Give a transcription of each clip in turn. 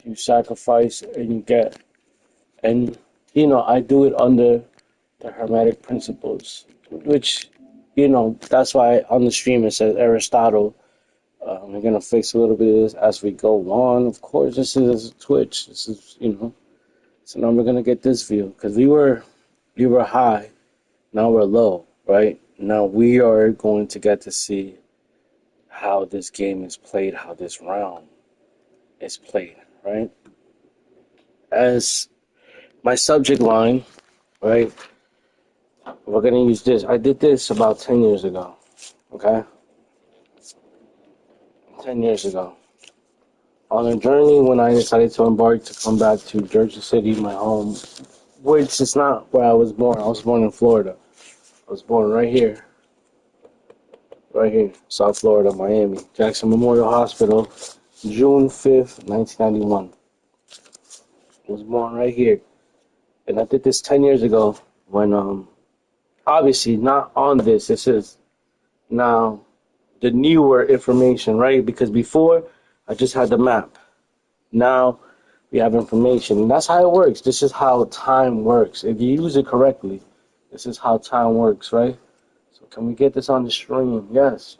you sacrifice and you get. And, I do it under the Hermetic principles, which, that's why on the stream it says Aristotle. We're going to fix a little bit of this as we go on. Of course, this is Twitch. This is, so now we're going to get this view because we were high. Now we're low, right? Now we are going to get to see how this game is played, how this round is played, right? As my subject line, right? We're going to use this. I did this about 10 years ago, okay? 10 years ago. On a journey when I decided to embark to come back to Jersey City, my home, which is not where I was born. I was born in Florida. I was born right here, South Florida, Miami. Jackson Memorial Hospital, June 5th, 1991. I was born right here. And I did this 10 years ago when, obviously not on this. This is now the newer information, right? Because before, I just had the map. Now, we have information. And that's how it works. This is how time works. If you use it correctly, this is how time works, right? So can we get this on the stream? Yes.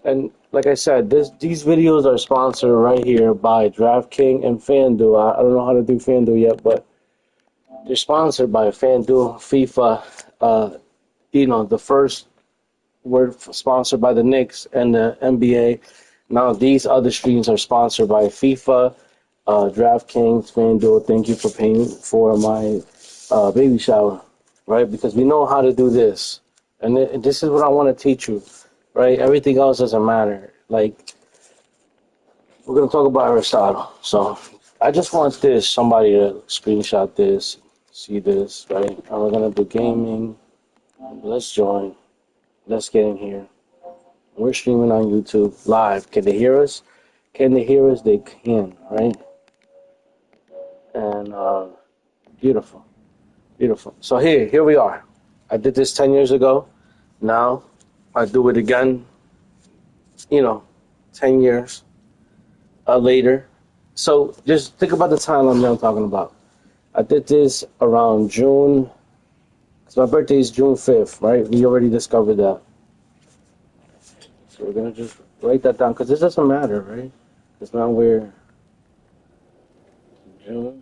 And like I said, these videos are sponsored right here by DraftKings and FanDuel. I don't know how to do FanDuel yet, but they're sponsored by FanDuel, FIFA. The first were sponsored by the Knicks and the NBA. Now these other streams are sponsored by FIFA, DraftKings, FanDuel. Thank you for paying for my baby shower, right? Because we know how to do this. And this is what I want to teach you, right? Everything else doesn't matter. Like, we're going to talk about Aristotle. So I just want somebody to screenshot this, see this, right? And we're going to do gaming. Let's join. Let's get in here. We're streaming on YouTube live. Can they hear us? Can they hear us? They can, right? And beautiful. So here we are. I did this 10 years ago. Now I do it again, 10 years later. So just think about the timeline that I'm talking about. I did this around June, because my birthday is June 5th, right? We already discovered that. So we're going to just write that down, because this doesn't matter, right? Because now we're June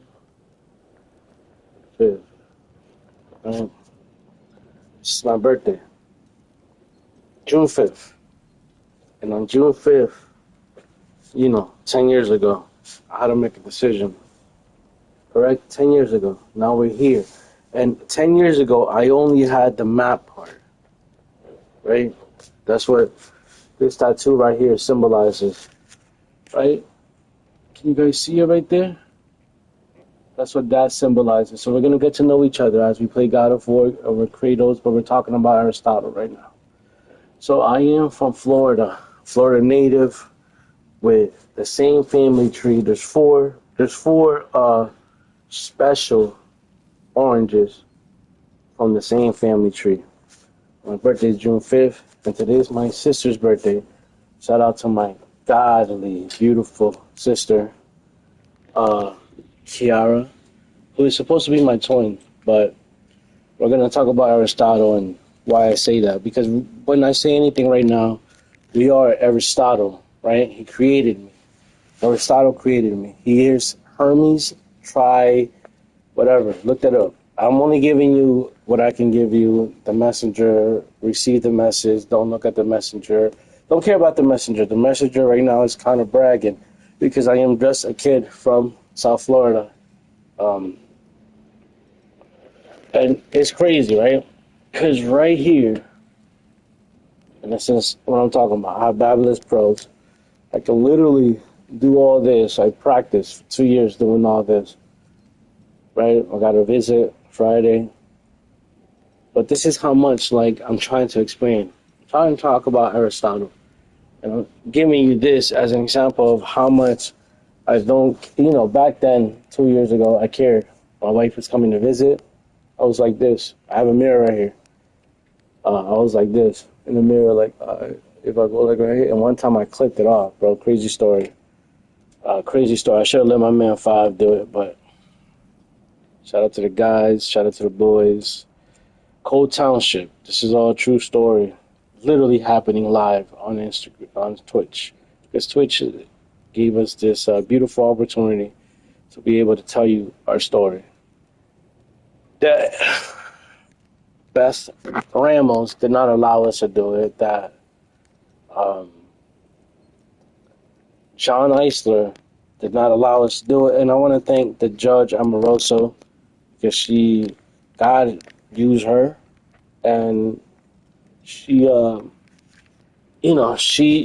5th, right? This is my birthday, June 5th. And on June 5th, 10 years ago, I had to make a decision. Correct? 10 years ago. Now we're here. And 10 years ago, I only had the map part. Right? That's what this tattoo right here symbolizes. Right? Can you guys see it right there? That's what that symbolizes. So we're going to get to know each other as we play God of War Kratos, but we're talking about Aristotle right now. So I am from Florida native, with the same family tree. There's four special oranges from the same family tree. My birthday is June 5th, and today is my sister's birthday. Shout out to my godly, beautiful sister, Kiara, who is supposed to be my twin, but we're going to talk about Aristotle and why I say that. Because when I say anything right now, we are Aristotle, right? He created me. Aristotle created me. He is Hermes, whatever. Look that up. I'm only giving you what I can give you. The messenger, receive the message. Don't look at the messenger. Don't care about the messenger. The messenger right now is kind of bragging because I am just a kid from South Florida. And it's crazy, right? Because right here, and this is what I'm talking about, I have Babylist Pros. I can literally do all this. I practiced for 2 years doing all this, right? I got a visit Friday. But this is how much, I'm trying to explain. I'm trying to talk about Aristotle. And I'm giving you this as an example of how much I don't, back then, 2 years ago, I cared. My wife was coming to visit. I was like this. I have a mirror right here. I was like this in the mirror, if I go right here. And one time I clipped it off, bro. Crazy story. Crazy story. I should have let my man Five do it, but shout out to the guys. Shout out to the boys. Cold Township. This is all a true story. Literally happening live on Instagram, on Twitch. Because Twitch gave us this beautiful opportunity to be able to tell you our story. The best Ramos did not allow us to do it. That um, John Eisler did not allow us to do it. And I want to thank the judge Amoroso because God used her, and she,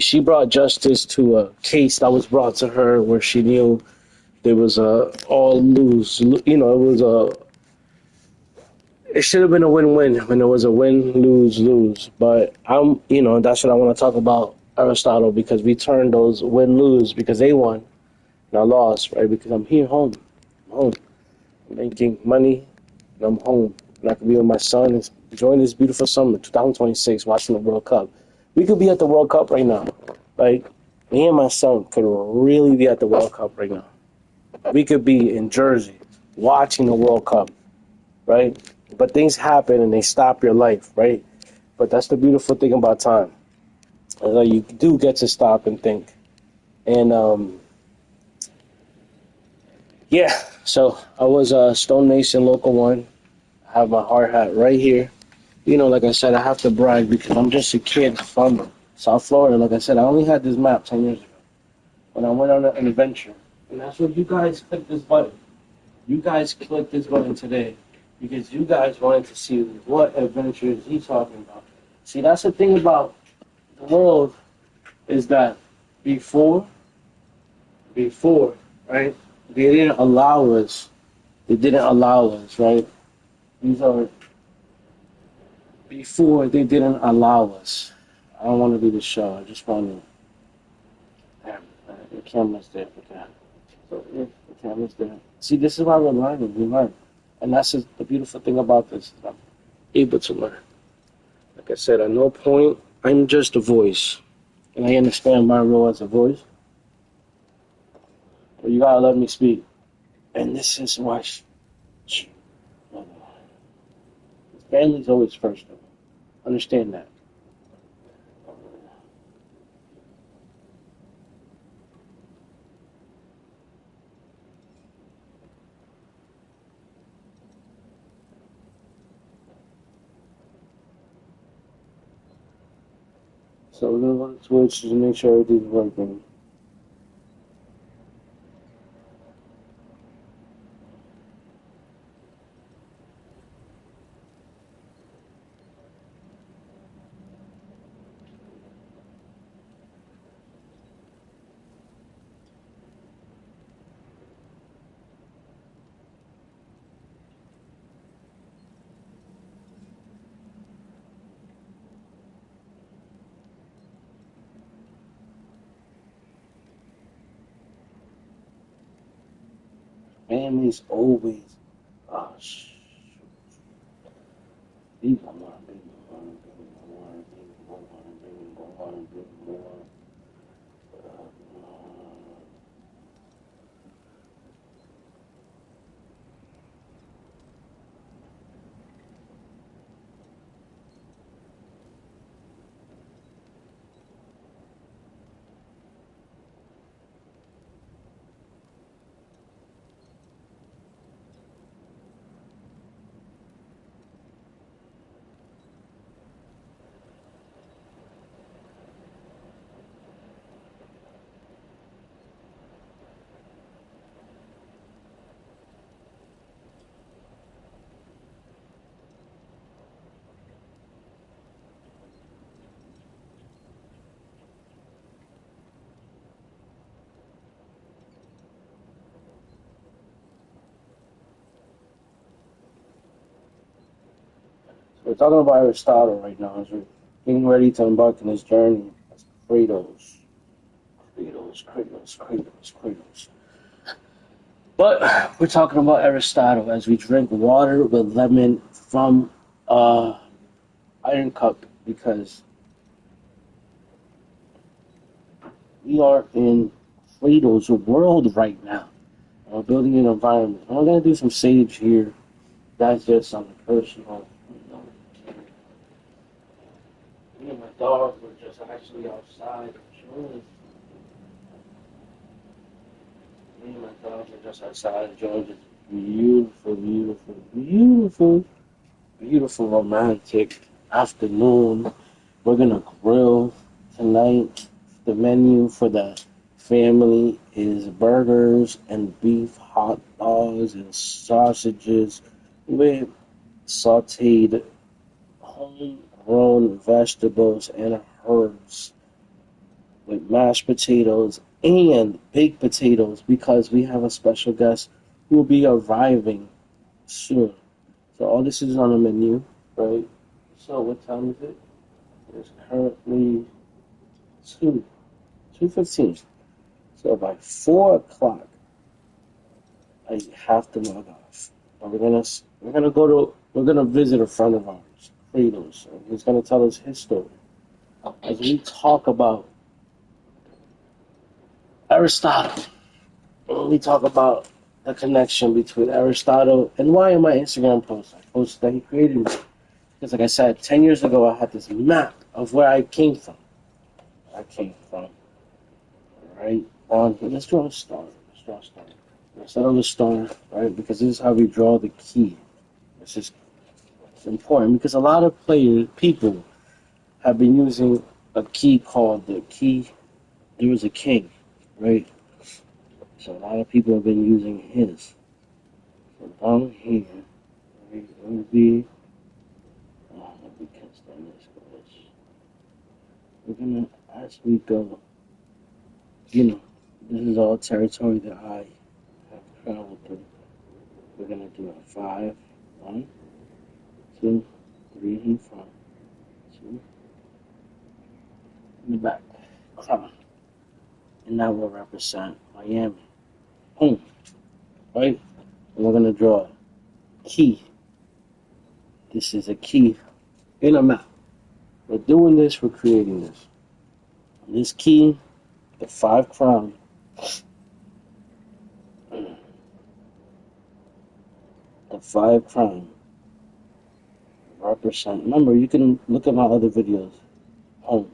she brought justice to a case that was brought to her where she knew there was a all lose. It should have been a win-win when there was a win, lose, lose. But that's what I want to talk about Aristotle, because we turned those win-lose because they won and I lost, right? Because I'm here home. I'm home. I'm making money and I'm home. And I can be with my son and enjoying this beautiful summer, 2026, watching the World Cup. We could be at the World Cup right now. Like, me and my son could really be at the World Cup right now. We could be in Jersey watching the World Cup, right? But things happen and they stop your life, right? But that's the beautiful thing about time. You do get to stop and think. And yeah, so I was Stone Nation Local 1. I have my hard hat right here. Like I said, I have to brag because I'm just a kid from South Florida. Like I said, I only had this map 10 years ago when I went on an adventure. And that's what you guys click this button. You guys click this button today because you guys wanted to see what adventure is he talking about. See, that's the thing about the world is that before, right, they didn't allow us. They didn't allow us, right? These are before they didn't allow us. I don't want to do the show. I just want to. Damn, the camera's there for that. So yeah, the camera's there. See, this is why we're learning. We learn, and that's just the beautiful thing about this. Is I'm able to learn. Like I said, at no point I'm just a voice, and I understand my role as a voice. But you gotta let me speak, and this is why. Family's always first, though. Understand that. So we're gonna go to Twitch to make sure everything's working. Family's always. Oh, These are my baby, We're talking about Aristotle right now as we're getting ready to embark on this journey as Kratos. Kratos. But we're talking about Aristotle as we drink water with lemon from iron cup because we are in Kratos world right now. We're building an environment. And we're gonna do some sage here. That's just something personal. Me and my dog were just actually outside enjoying. Me and my dog were just outside enjoying this beautiful, beautiful, beautiful, beautiful romantic afternoon. We're gonna grill tonight. The menu for the family is burgers and beef hot dogs and sausages with sauteed homegrown vegetables and herbs with mashed potatoes and baked potatoes because we have a special guest who will be arriving soon. So all this is on the menu, right? So what time is it? It's currently 2:15. So by 4 o'clock, I have to log off. But we're gonna visit a friend of ours, Kratos, and he's gonna tell us his story as we talk about Aristotle. We talk about the connection between Aristotle and why in my Instagram post I posted that he created me. Because like I said, 10 years ago I had this map of where I came from. Right? Let's draw a star. Let's set on the star, right? Because this is how we draw the key. It's important because a lot of people have been using a key called the key. There was a king, right? So a lot of people have been using his. So down here, right, it would be. Let me catch down this, guys. We're gonna, as we go, this is all territory that I have traveled through. We're gonna do a 5, 1, 2, 3 in front, 2 in the back, crown, and that will represent Miami, home, right? And we're gonna draw a key. This is a key in a map. We're doing this. We're creating this. And this key, the 5 crown. The 5 crown represent. Remember, you can look at my other videos. Home.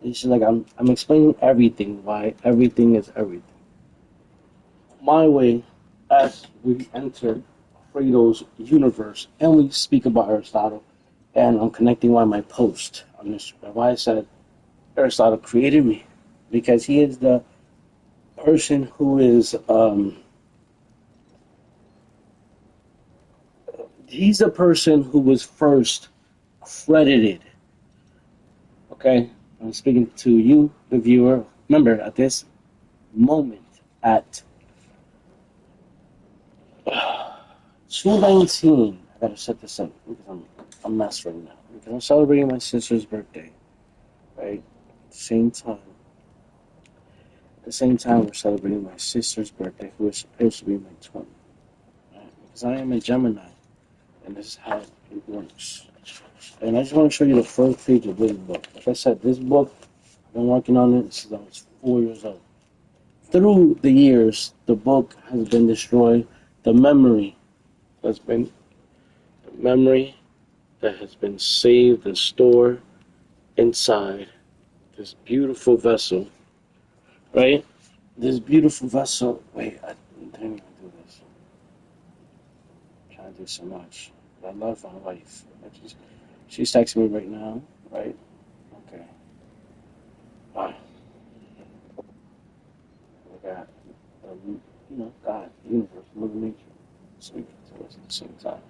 This is like I'm explaining everything. Why everything is everything. My way, as we enter Kratos' universe, and we speak about Aristotle, and I'm connecting one of my posts on Instagram. Why I said Aristotle created me, because he is the person who is he's the person who was first credited. Okay, I'm speaking to you, the viewer. Remember, at this moment, at 2:19, I gotta set this up because I'm messed right now. Because I'm celebrating my sister's birthday, right? At the same time, we're celebrating my sister's birthday, who is supposed to be my twin. Right? Because I am a Gemini, and this is how it works. And I just want to show you the first page of this book. Like I said, this book, I've been working on it since I was 4 years old. Through the years, the book has been destroyed. The memory that has been saved and stored inside this beautiful vessel, right? This beautiful vessel. Wait, I didn't even do this. I'm trying to do so much. I love my wife. She's texting me right now, right? Okay. Alright. We got, God, the universe, Mother Nature, speaking to us at the same time.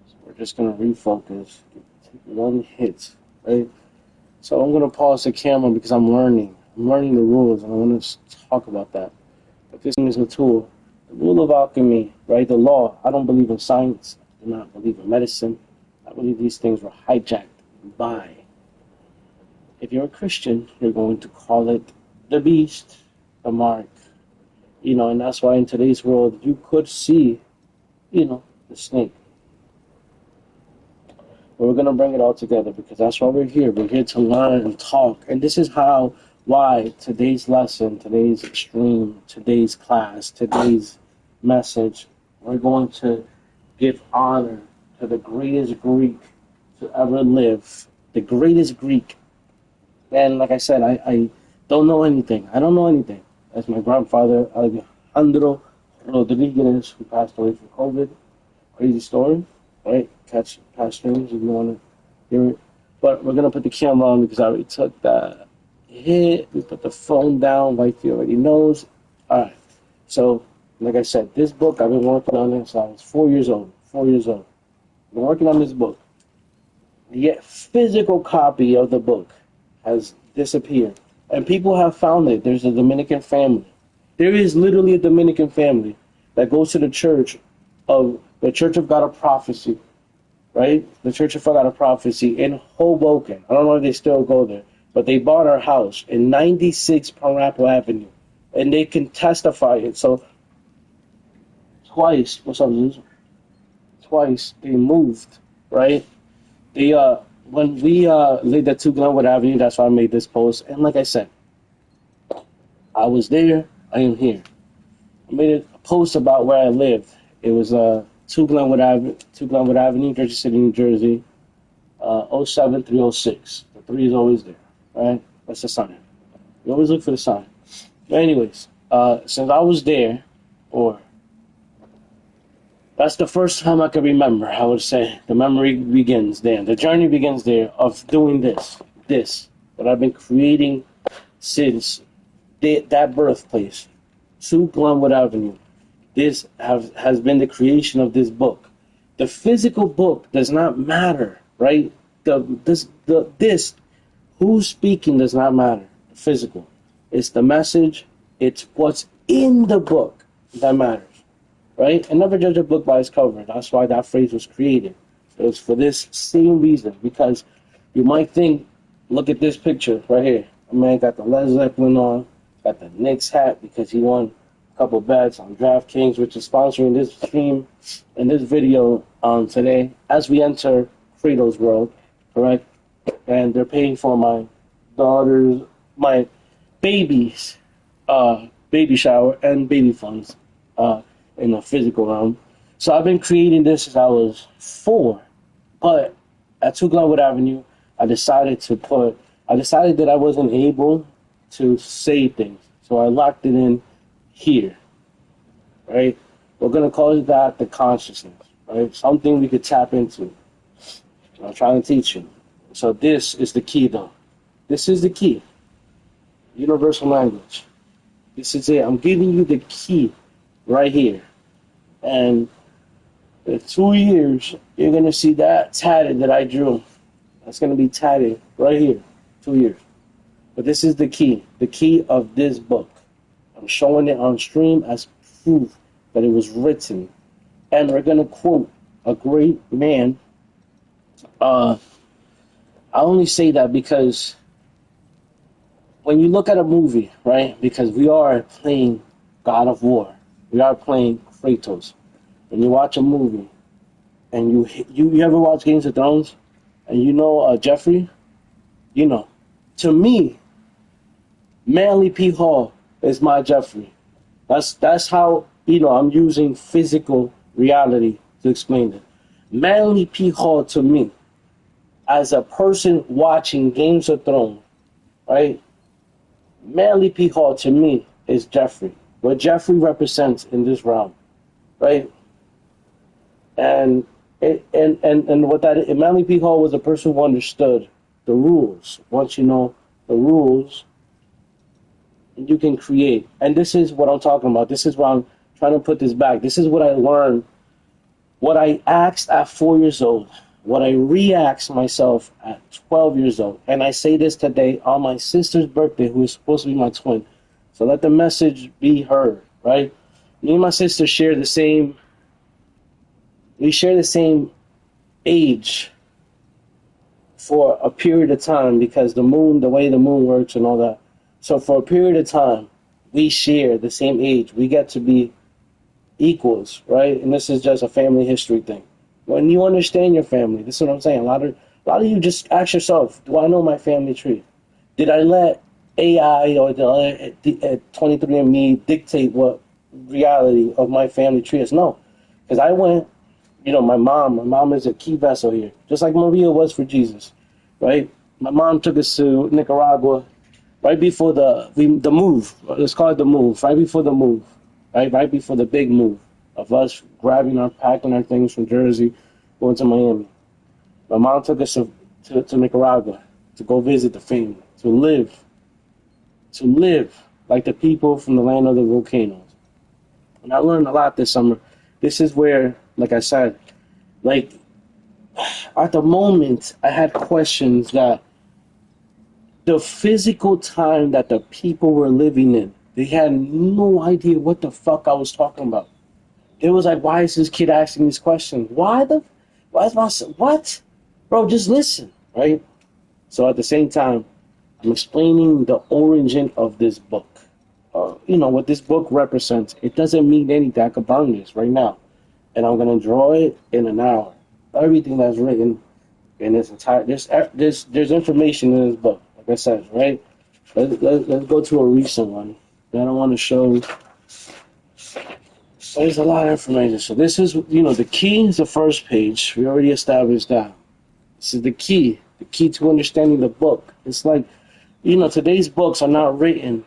So we're just going to refocus, take one hit, right? So I'm going to pause the camera because I'm learning. I'm learning the rules, and I want to talk about that. But this thing is a tool. The rule of alchemy, right? The law. I don't believe in science. I do not believe in medicine. I believe these things were hijacked by. If you're a Christian, you're going to call it the beast, the mark. And that's why in today's world, you could see, the snake. But we're going to bring it all together because that's why we're here. We're here to learn and talk. And this is how why today's lesson, today's stream, today's class, today's message, we're going to give honor to the greatest Greek to ever live, the greatest Greek. And like I said, I don't know anything. I don't know anything. That's my grandfather, Alejandro Rodriguez, who passed away from COVID. Crazy story, right? Catch past streams if you want to hear it. But we're going to put the camera on because I already took that hit. We put the phone down. Wifey already knows. All right. So, like I said, this book, I've been working on it since I was 4 years old. 4 years old. I've been working on this book. The physical copy of the book has disappeared. And people have found it. There's a Dominican family. There is literally a Dominican family that goes to the Church of God of Prophecy, right? The Church of God of Prophecy in Hoboken. I don't know if they still go there, but they bought our house in 96 Pineapple Avenue, and they can testify it. So twice, what's up, Zeus? Twice they moved, right? They when we lived at 2 Glenwood Avenue, that's why I made this post. And like I said, I was there, I am here. I made a post about where I lived. It was 2 Glenwood Avenue, Jersey City, New Jersey, 07306. The 3 is always there, right? That's the sign. You always look for the sign. But anyways, since I was there, or that's the first time I can remember, I would say, the memory begins there. The journey begins there of doing this, what I've been creating since that birthplace, 2 Glenwood Avenue. This has been the creation of this book. The physical book does not matter, right? Who's speaking does not matter. The physical. It's the message. It's what's in the book that matters, right? And never judge a book by its cover. That's why that phrase was created. It was for this same reason, because you might think, look at this picture right here. A man got the Led Zeppelin on, got the Knicks hat because he won couple bets on DraftKings, which is sponsoring this stream and this video today as we enter Kratos' world, correct? And they're paying for my baby's baby shower and baby funds in the physical realm. So I've been creating this since I was 4, but at 2 Glenwood Avenue, I decided that I wasn't able to say things, so I locked it in here, right? We're going to call that the consciousness, right? Something we could tap into. I'm trying to teach you. So this is the key, though. This is the key. Universal language. This is it. I'm giving you the key right here. And in 2 years, you're going to see that tatted that I drew. That's going to be tatted right here. 2 years. But this is the key of this book. I'm showing it on stream as proof that it was written. And we're going to quote a great man. I only say that because when you look at a movie, right, because we are playing God of War. We are playing Kratos. When you watch a movie, and you ever watch Games of Thrones, and you know Jeffrey, you know, to me, Manly P. Hall is my Jeffrey. That's how, I'm using physical reality to explain it. Manly P. Hall to me, as a person watching Games of Thrones, right? Manly P. Hall to me is Jeffrey. What Jeffrey represents in this realm, right? And what that Manly P. Hall was a person who understood the rules. Once you know the rules, you can create. And this is what I'm talking about. This is why I'm trying to put this back. This is what I learned, what I asked at 4 years old, what I re-asked myself at 12 years old. And I say this today on my sister's birthday, who is supposed to be my twin. So let the message be heard, right? Me and my sister share the same age for a period of time because the way the moon works and all that. So for a period of time, we share the same age. We get to be equals, right? And this is just a family history thing. When you understand your family, this is what I'm saying. A lot of you just ask yourself, do I know my family tree? Did I let AI or the other 23andMe dictate what reality of my family tree is. No, because I went, my mom is a key vessel here, just like Maria was for Jesus, right? My mom took us to Nicaragua right before the move. Let's call it the move. Right before the move, right before the big move of us packing our things from Jersey, going to Miami. My mom took us to Nicaragua to go visit the family, to live like the people from the land of the volcanoes. And I learned a lot this summer. This is where, like I said, like at the moment, I had questions that the physical time that the people were living in, they had no idea what the fuck I was talking about. It was like, why is this kid asking these questions? Why is my son, what? Bro, just listen, right? So at the same time, I'm explaining the origin of this book. What this book represents. It doesn't mean anything. I could burn this right now. And I'm going to draw it in an hour. Everything that's written in this entire, there's information in this book, like I said, right? Let's go to a recent one that I want to show. There's a lot of information. So this is, the key is the first page. We already established that. This is the key to understanding the book. It's like, today's books are not written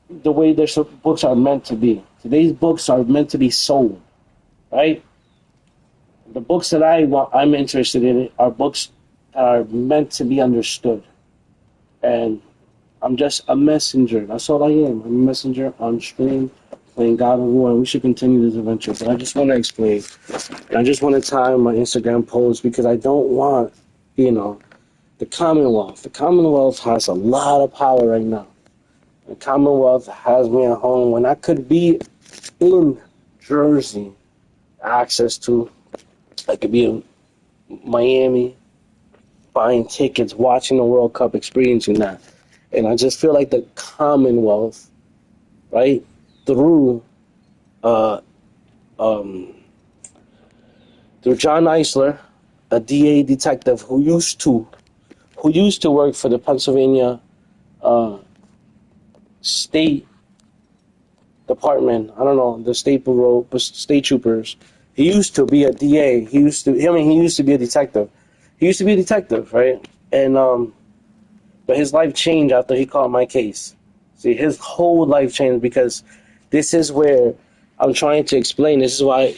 the way their books are meant to be. Today's books are meant to be sold, right? The books that I'm interested in are books that are meant to be understood. And I'm just a messenger. That's all I am. I'm a messenger on stream playing God of War, and we should continue this adventure. But I just want to explain. And I just want to tie my Instagram post because I don't want, the Commonwealth. The Commonwealth has a lot of power right now. The Commonwealth has me at home when I could be in Jersey, access to. I could be in Miami, buying tickets, watching the World Cup, experiencing that. And I just feel like the Commonwealth, right, through John Eisler, a DA detective who used to work for the Pennsylvania State Department. I don't know, the State Bureau, State Troopers. He used to be a DA. He used to be a detective. He used to be a detective, right? And but his life changed after he caught my case. See, his whole life changed because this is where I'm trying to explain. This is why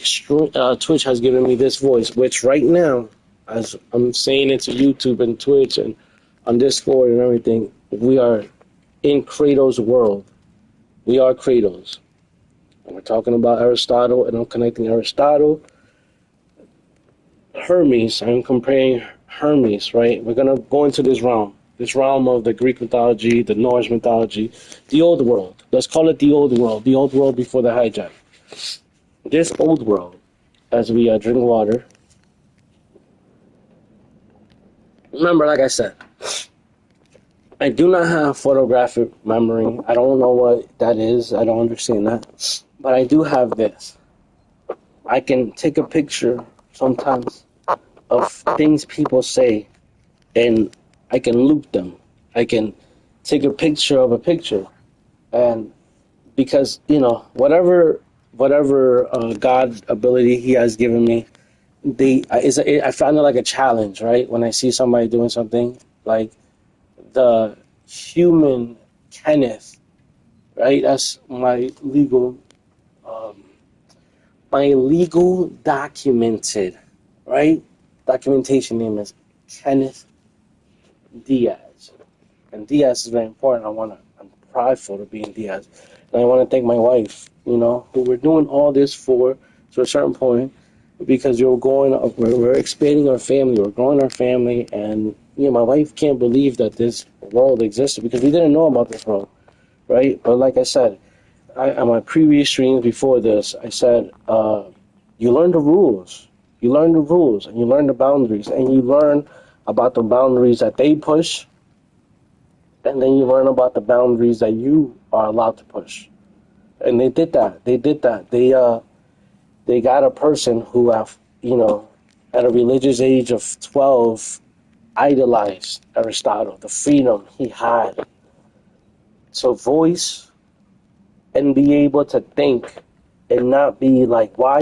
Twitch has given me this voice, which right now, as I'm saying it to YouTube and Twitch and on Discord and everything, we are in Kratos' world. We are Kratos. And we're talking about Aristotle, and I'm connecting Aristotle, Hermes. I'm comparing Hermes, right? We're going to go into this realm of the Greek mythology, the Norse mythology, the old world. Let's call it the old world before the hijack. This old world, as we drink water. Remember, like I said, I do not have photographic memory. I don't know what that is. I don't understand that. But I do have this. I can take a picture sometimes of things people say, and I can loop them. I can take a picture of a picture, and because whatever God ability He has given me, I found it like a challenge, right? When I see somebody doing something like the human Kenneth, right? That's my legal documented, right? Documentation name is Kenneth Diaz. And Diaz is very important. I'm prideful to be in Diaz. And I want to thank my wife, who we're doing all this for to a certain point because we're expanding our family, we're growing our family, and my wife can't believe that this world existed because we didn't know about this world, right? But like I said, on my previous streams before this, I said, you learn the rules. You learn the rules, and you learn the boundaries, and you learn about the boundaries that they push, and then you learn about the boundaries that you are allowed to push. And they did that. They got a person who at a religious age of 12, idolized Aristotle, the freedom he had, to voice and be able to think and not be like, why?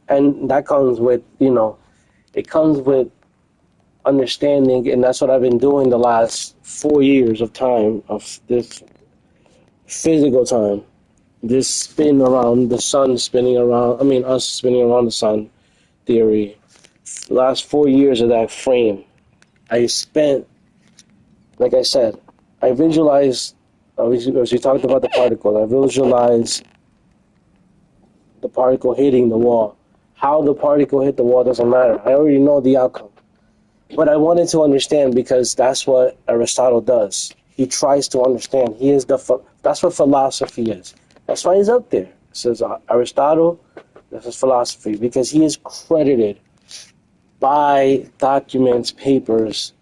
And that comes with, it comes with understanding, and that's what I've been doing the last 4 years of time, of this physical time, this spin around the sun, spinning around, us spinning around the sun theory. The last 4 years of that frame, I spent, like I said, I visualized, as we talked about the particle, I visualized the particle hitting the wall. How the particle hit the wall doesn't matter. I already know the outcome. But I wanted to understand because that's what Aristotle does. He tries to understand. That's what philosophy is. That's why he's up there. It says Aristotle, this is philosophy, because he is credited by documents, papers,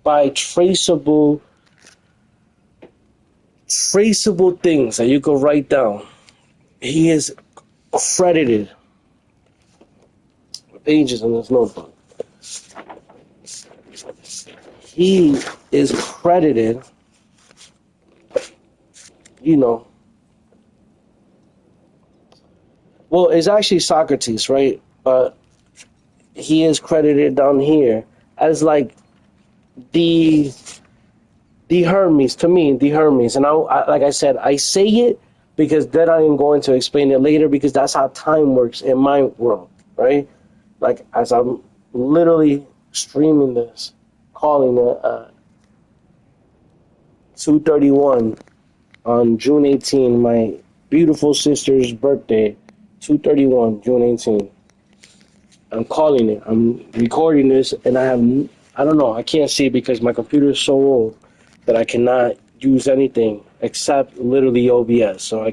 by traceable things that you can write down. He is credited with pages in this notebook. He is credited, well, it's actually Socrates, right? But he is credited down here as like the Hermes, to me, the Hermes. And like I said, I say it because then I am going to explain it later because that's how time works in my world, right? Like as I'm literally streaming this, calling it 2:31 on June 18, my beautiful sister's birthday, 2:31, June 18. I'm calling it. I'm recording this, and I don't know, I can't see because my computer is so old that I cannot use anything except literally OBS. So I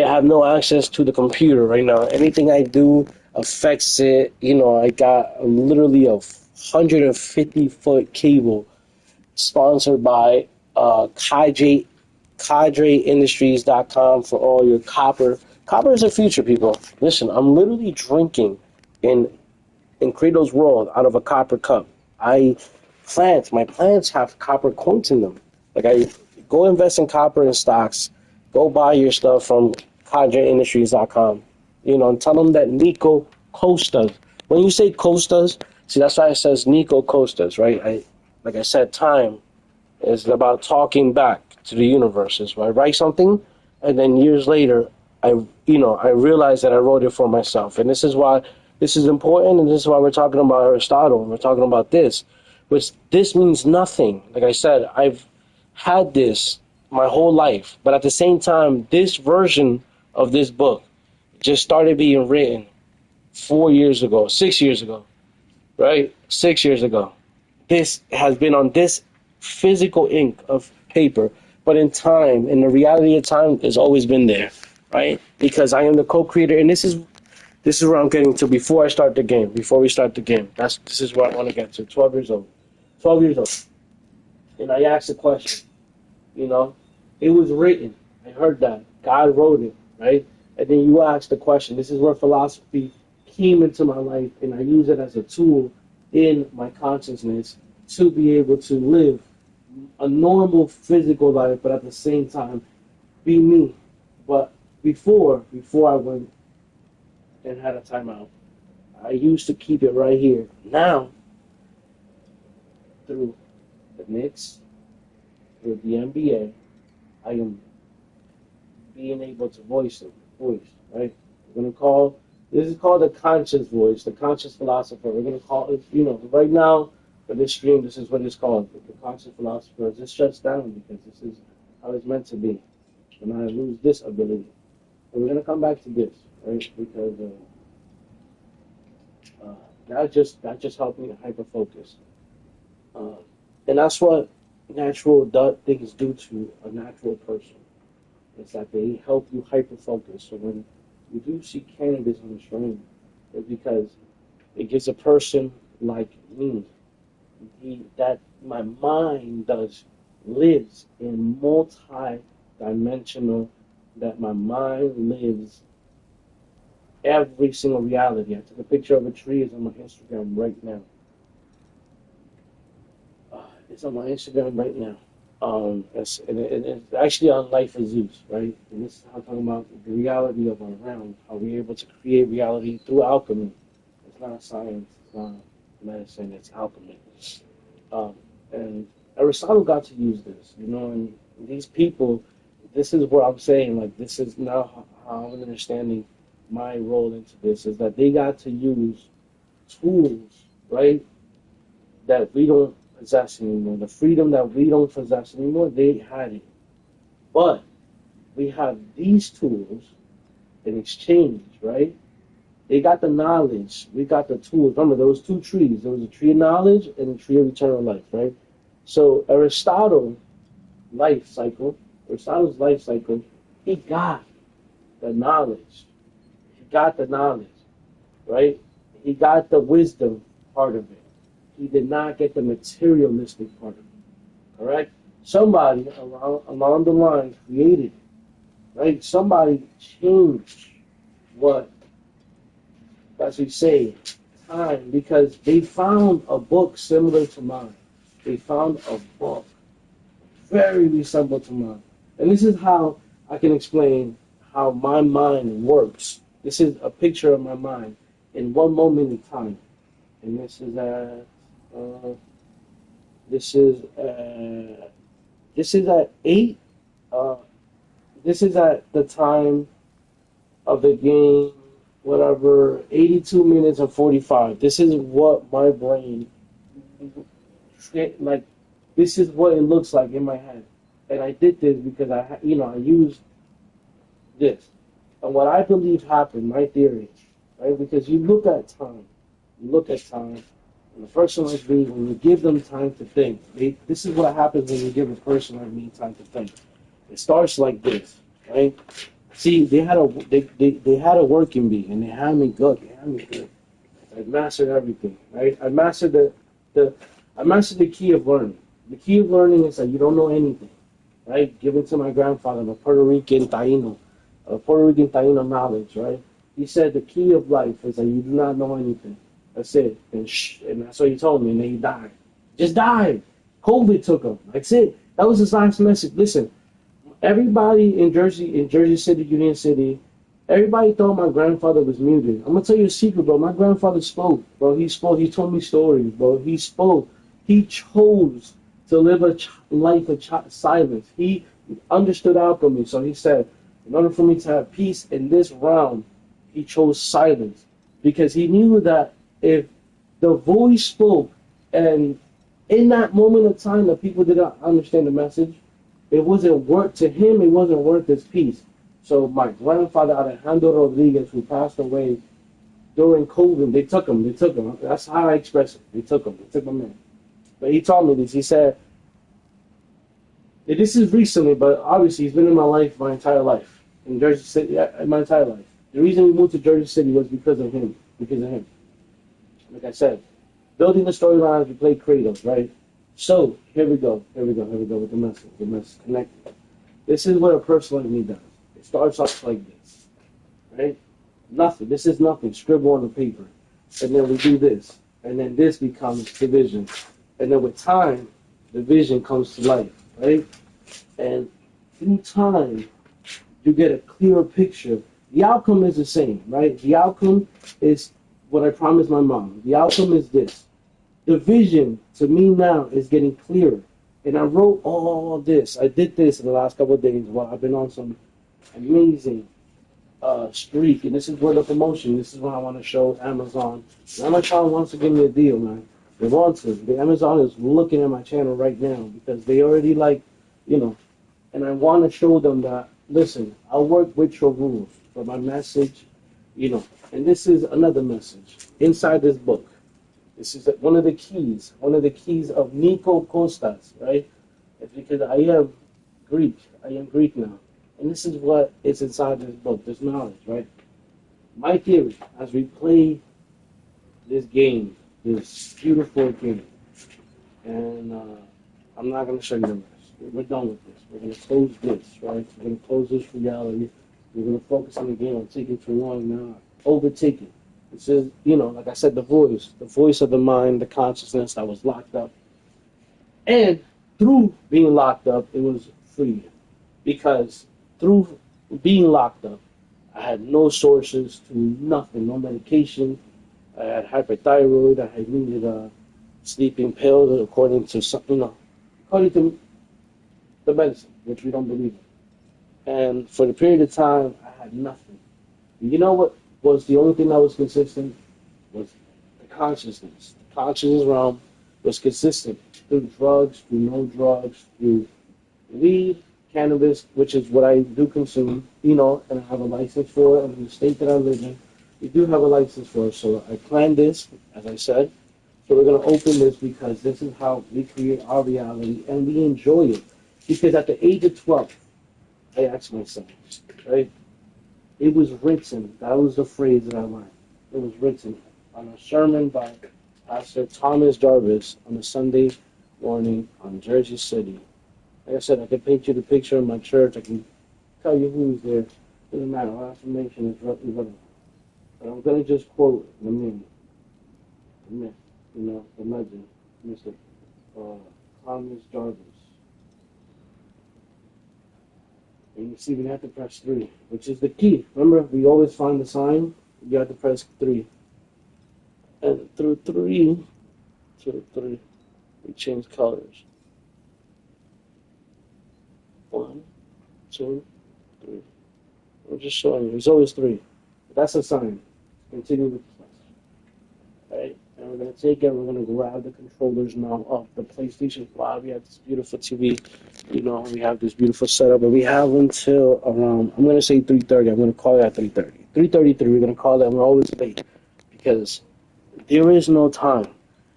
have no access to the computer right now. Anything I do affects it. I got literally a 150-foot cable sponsored by CadreIndustries.com for all your copper. Copper is the future, people. Listen, I'm literally drinking in Kratos' world out of a copper cup. My plants have copper coins in them. Like I go invest in copper and stocks. Go buy your stuff from CadreIndustries.com. And tell them that Nico Costas. When you say Costas, see that's why it says Nico Costas, right? Like I said, time is about talking back to the universe. So I write something, and then years later, I realize that I wrote it for myself. And this is why this is important, and this is why we're talking about Aristotle, and we're talking about this. Which this means nothing. Like I said, I've had this my whole life, but at the same time, this version of this book just started being written 6 years ago, right? 6 years ago. This has been on this physical ink of paper, but in time, in the reality of time, it's always been there, right? Because I am the co-creator, and this is where I'm getting to before we start the game. This is where I want to get to. 12 years old. 12 years old. And I asked a question, It was written. I heard that. God wrote it, right? And then you asked the question. This is where philosophy came into my life, and I use it as a tool in my consciousness to be able to live a normal physical life, but at the same time, be me. But before I went and had a timeout, I used to keep it right here. Now, through the Knicks, through the NBA, I am being able to voice, right? This is called the conscious voice, the conscious philosopher. We're going to call it, right now, for this stream, this is what it's called, the conscious philosopher. This shuts down because this is how it's meant to be. And I lose this ability. And we're going to come back to this, right? Because that just helped me to hyper focus. And that's what natural things do to a natural person. It's that they help you hyper focus. So when you do see cannabis on the stream, it's because it gives a person like me that my mind lives in multi-dimensional, that my mind lives every single reality. I took a picture of a tree. It's on my Instagram right now. It's on my Instagram right now. And it's actually on Life of Zeus, right? And this is how I'm talking about the reality of our realm, how we're able to create reality through alchemy. It's not science, it's not medicine, it's alchemy. Um, and Aristotle got to use this, and these people, this is what I'm saying, like, this is now how I'm understanding my role into this, is that they got to use tools, right, that we don't possess anymore. The freedom that we don't possess anymore, they had it. But we have these tools in exchange, right? They got the knowledge. We got the tools. Remember, there was two trees. There was a tree of knowledge and a tree of eternal life, right? So Aristotle's life cycle, he got the knowledge. He got the knowledge, right? He got the wisdom part of it. He did not get the materialistic part of it, correct? Somebody along the line created it, right? Somebody changed what, as we say, time, because they found a book similar to mine. They found a book very resemblable to mine. And this is how I can explain how my mind works. This is a picture of my mind in one moment in time. And uh, this is, this is at 8, uh, this is at the time of the game, whatever, 82 minutes and 45. This is what my brain, like, this is what it looks like in my head. And I did this because I used this. And what I believe happened, my theory, right? Because you look at time, and the person like me, when you give them time to think, this is what happens when you give a person like me time to think. It starts like this, right? See, they had a working bee, and they had me good. They had me good. I mastered everything, right? The I mastered the key of learning. The key of learning is that you don't know anything, right? Given to my grandfather, a Puerto Rican Taino knowledge, right? He said the key of life is that you do not know anything. That's it. And that's what he told me, and then he died. Just died. COVID took him. That's it. That was his last message. Listen, everybody in Jersey City, Union City, everybody thought my grandfather was muted. I'm gonna tell you a secret, bro. My grandfather spoke, bro. He spoke. He told me stories, bro. He spoke. He chose to live a life of silence. He understood alchemy, so he said, in order for me to have peace in this realm, he chose silence because he knew that if the voice spoke, and in that moment of time that people did not understand the message, it wasn't worth to him. It wasn't worth his peace. So my grandfather Alejandro Rodriguez, who passed away during COVID, they took him. They took him. That's how I express it. They took him. They took my man. But he told me this. He said, this is recently, but obviously he's been in my life my entire life. In Jersey City, my entire life. The reason we moved to Jersey City was because of him. Because of him. Like I said, building the storyline as we played Kratos, right? So, here we go with the message. The message connected. This is what a person like me does. It starts off like this, right? Nothing. This is nothing. Scribble on the paper. And then we do this. And then this becomes the vision. And then with time, the vision comes to life, right? And through time, you get a clearer picture. The outcome is the same, right? The outcome is what I promised my mom. The outcome is this. The vision to me now is getting clearer. And I wrote all this. I did this in the last couple of days while I've been on some amazing streak. And this is where the promotion, this is what I want to show Amazon. Amazon wants to give me a deal, man. They want to. The Amazon is looking at my channel right now because they already and I want to show them that, listen, I'll work with your rules, but my message, and this is another message inside this book. This is one of the keys of Nico Kostas, right? It's because I am Greek now. And this is what is inside this book, this knowledge, right? My theory, as we play this game, this beautiful game, and I'm not going to show you the rest. We're done with this. We're going to close this, right? We're going to close this reality. We're going to focus on the game. I'm taking too long now. Overtaking. This is, like I said, the voice of the mind, the consciousness that was locked up. And through being locked up, it was free. Because through being locked up, I had no sources to nothing, no medication. I had hyperthyroid. I had needed a sleeping pill according to some, according to the medicine, which we don't believe in. And for the period of time, I had nothing. You know what was the only thing that was consistent? Was the consciousness. The consciousness realm was consistent through drugs, through no drugs, through weed, cannabis, which is what I do consume, and I have a license for it. And in the state that I live in, we do have a license for it. So I planned this, as I said. So we're going to open this because this is how we create our reality and we enjoy it. Because at the age of 12, I asked myself, right? It was written. That was the phrase that I learned. It was written on a sermon by Pastor Thomas Jarvis on a Sunday morning on Jersey City. Like I said, I can paint you the picture of my church. I can tell you who's there. Doesn't matter. All information is relevant. But I'm going to just quote the name, the myth, the legend, Mr. Thomas Jarvis. And you see, we have to press 3, which is the key. Remember, we always find the sign. You have to press 3. And through 3, we change colors. 1, 2, 3. I'm just showing you. It's always 3. That's a sign. Continue with the class. Right? And we're going to take it. We're going to grab the controllers now of the PlayStation 5. We have this beautiful TV. We have this beautiful setup. And we have until around, I'm going to say 3:30. I'm going to call it at 3:30. 3:33, we're going to call it. And we're always late. Because there is no time.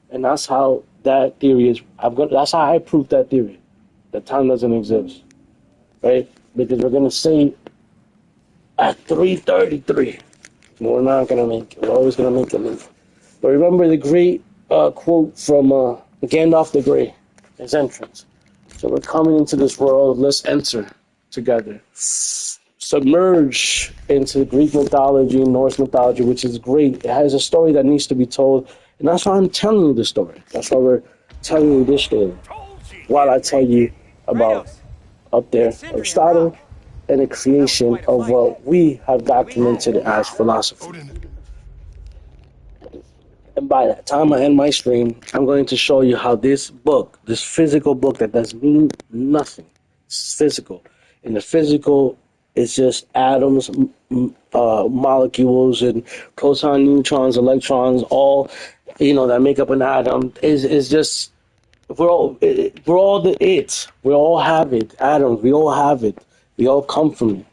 And that's how that theory is. That's how I prove that theory. That time doesn't exist. Right? Because we're going to say at 3:33. We're not going to make it. We're always going to make it late. But remember the great quote from Gandalf the Grey, his entrance. So we're coming into this world. Let's enter together. Submerge into Greek mythology, Norse mythology, which is great. It has a story that needs to be told. And that's why I'm telling you the story. That's why we're telling you this story. While I tell you about up there Aristotle and the creation of what we have documented as philosophy. And by the time I end my stream, I'm going to show you how this book, this physical book that does mean nothing, it's physical. And the physical is just atoms, molecules, and protons, neutrons, electrons, all, that make up an atom. Is just, we're all the it. We all have it. Atoms, we all have it. We all come from it.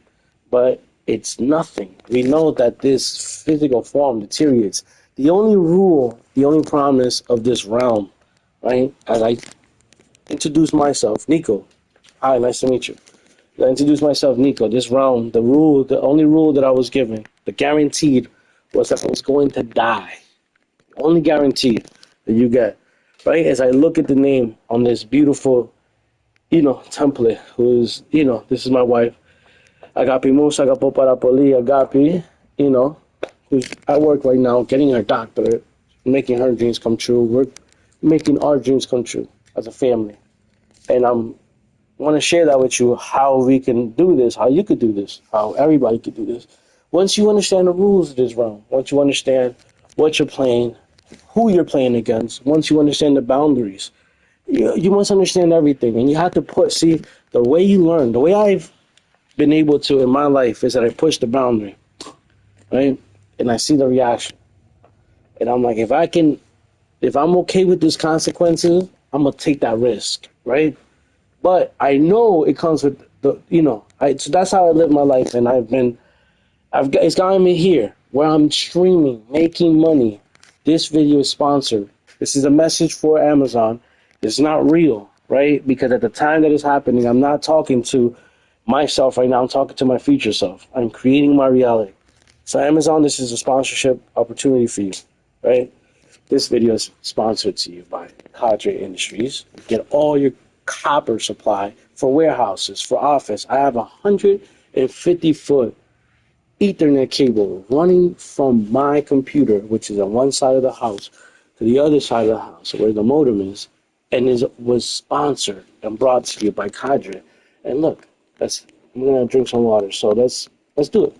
But it's nothing. We know that this physical form deteriorates. The only rule, the only promise of this realm, right? As I introduce myself, Nico. Hi, nice to meet you. I introduce myself, Nico. This realm, the only rule that I was given, the guaranteed, was that I was going to die. Only guaranteed that you get, right? As I look at the name on this beautiful, template, who's, this is my wife. Agapi Musa, Agapo Parapoli, Agapi, who's at work right now, getting her doctorate, making her dreams come true. We're making our dreams come true as a family. And I want to share that with you, how we can do this, how you could do this, how everybody could do this. Once you understand the rules of this realm, once you understand what you're playing, who you're playing against, once you understand the boundaries, you must understand everything. And you have to the way you learn, the way I've been able to in my life is that I push the boundary, right? And I see the reaction. And I'm like, if I'm okay with these consequences, I'm going to take that risk, right? But I know it comes with so that's how I live my life. And it's gotten me here where I'm streaming, making money. This video is sponsored. This is a message for Amazon. It's not real, right? Because at the time that it's happening, I'm not talking to myself right now. I'm talking to my future self. I'm creating my reality. So Amazon, this is a sponsorship opportunity for you, right? This video is sponsored to you by Cadre Industries. Get all your copper supply for warehouses, for office. I have 150-foot Ethernet cable running from my computer, which is on one side of the house, to the other side of the house, where the modem is, and was sponsored and brought to you by Cadre. And look, I'm gonna drink some water. So let's do it.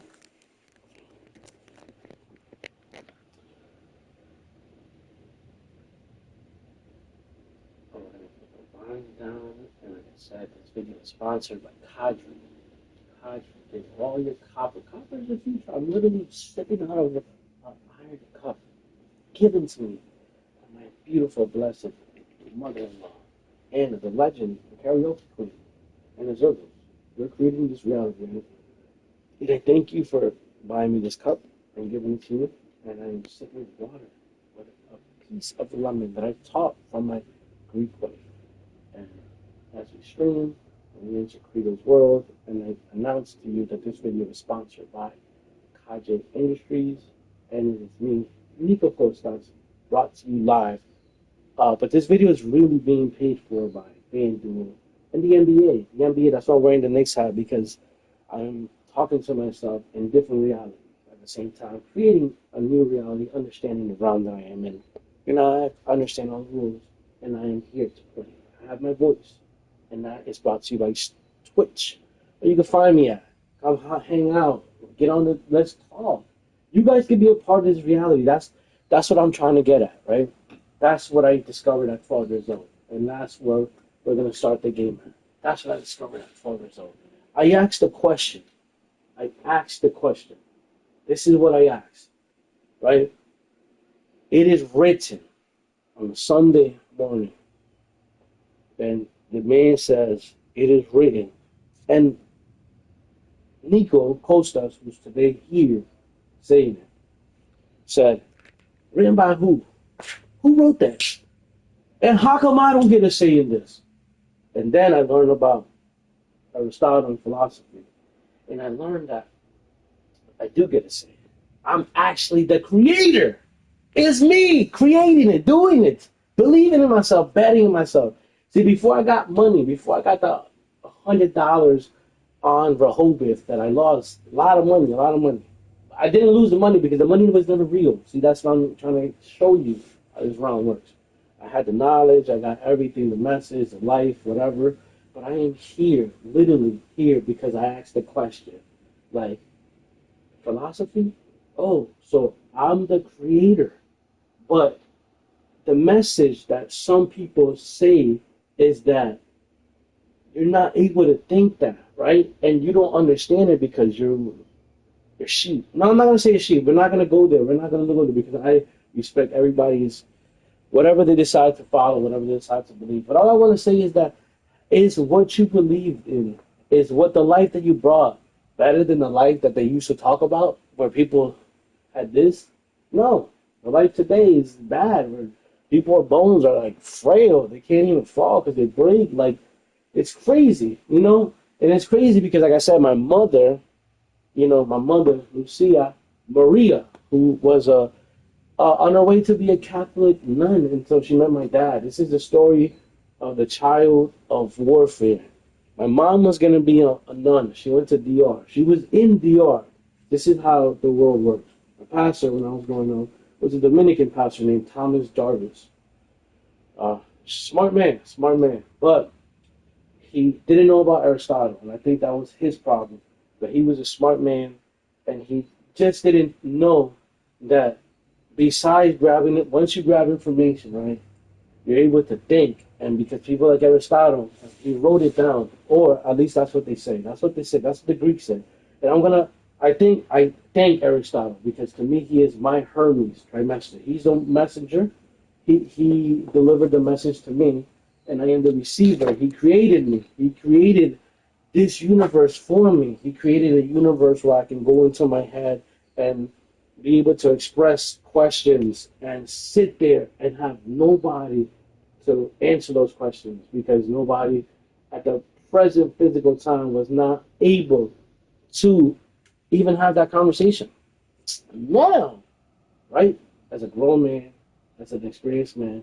I'm gonna put the wine down, and like I said, this video is sponsored by Cadre. Cadre, take all your copper. Copper is the future. I'm literally sipping out of an iron cup given to me by my beautiful, blessed mother-in-law, and the legend, the karaoke queen, and the Zergos. We're creating this reality. And I thank you for buying me this cup and giving it to you. And I'm sipping water with a piece of lemon that I taught from my Greek wife. And as we stream, we enter Krito's world, and I announce to you that this video is sponsored by Kaje Industries, and it is me, Nico Kostas, brought to you live. But this video is really being paid for by FanDuel and the NBA. The NBA, that's why I'm wearing the Knicks hat, because I'm talking to myself in different realities at the same time, creating a new reality, understanding the realm that I am in. I understand all the rules, and I am here to play. I have my voice, and that is brought to you by Twitch, where you can find me at. Come hang out, get on the, let's talk. You guys can be a part of this reality. That's what I'm trying to get at, right? That's what I discovered at 12 years old, and that's where we're going to start the game at. That's what I discovered at 12 years old. I asked the question. This is what I asked, right? It is written on a Sunday morning, and the man says, it is written. And Nico Kostas, who's today here saying it, said, written by who? Who wrote that? And how come I don't get a say in this? And then I learned about Aristotle and philosophy. And I learned that I do get a say. I'm actually the creator. It's me creating it, doing it, believing in myself, betting in myself. See, before I got money, before I got the $100 on Rehoboth that I lost, a lot of money. I didn't lose the money because the money was never real. See, that's what I'm trying to show you how this round works. I had the knowledge, I got everything, the message, the life, whatever. But I am here, literally here, because I asked the question. Like, philosophy? Oh, so I'm the creator. But the message that some people say is that you're not able to think that, right? And you don't understand it because you're sheep. No, I'm not going to say a sheep. We're not going to go there. We're not going to go there because I respect everybody's, whatever they decide to follow, whatever they decide to believe. But all I want to say is that is what you believe in, is what the life that you brought better than the life that they used to talk about where people had this? No. The life today is bad where people's bones are like frail. They can't even fall because they break. Like, it's crazy, And it's crazy because, like I said, my mother, Lucia Maria, who was on her way to be a Catholic nun until she met my dad. This is the story of the child of warfare. My mom was going to be a nun. She went to DR. She was in DR. This is how the world works. My pastor, when I was growing up, was a Dominican pastor named Thomas Jarvis. Smart man. But he didn't know about Aristotle, and I think that was his problem. But he was a smart man, and he just didn't know that besides grabbing it, once you grab information, right, you're able to think. And because people like Aristotle, he wrote it down, or at least that's what they say. That's what the Greeks said. And I thank Aristotle because to me he is my Hermes trimester. He's a messenger. He delivered the message to me, and I am the receiver. He created me. He created this universe for me. He created a universe where I can go into my head and be able to express questions and sit there and have nobody to answer those questions because nobody at the present physical time was not able to even have that conversation. Now, right, as a grown man, as an experienced man,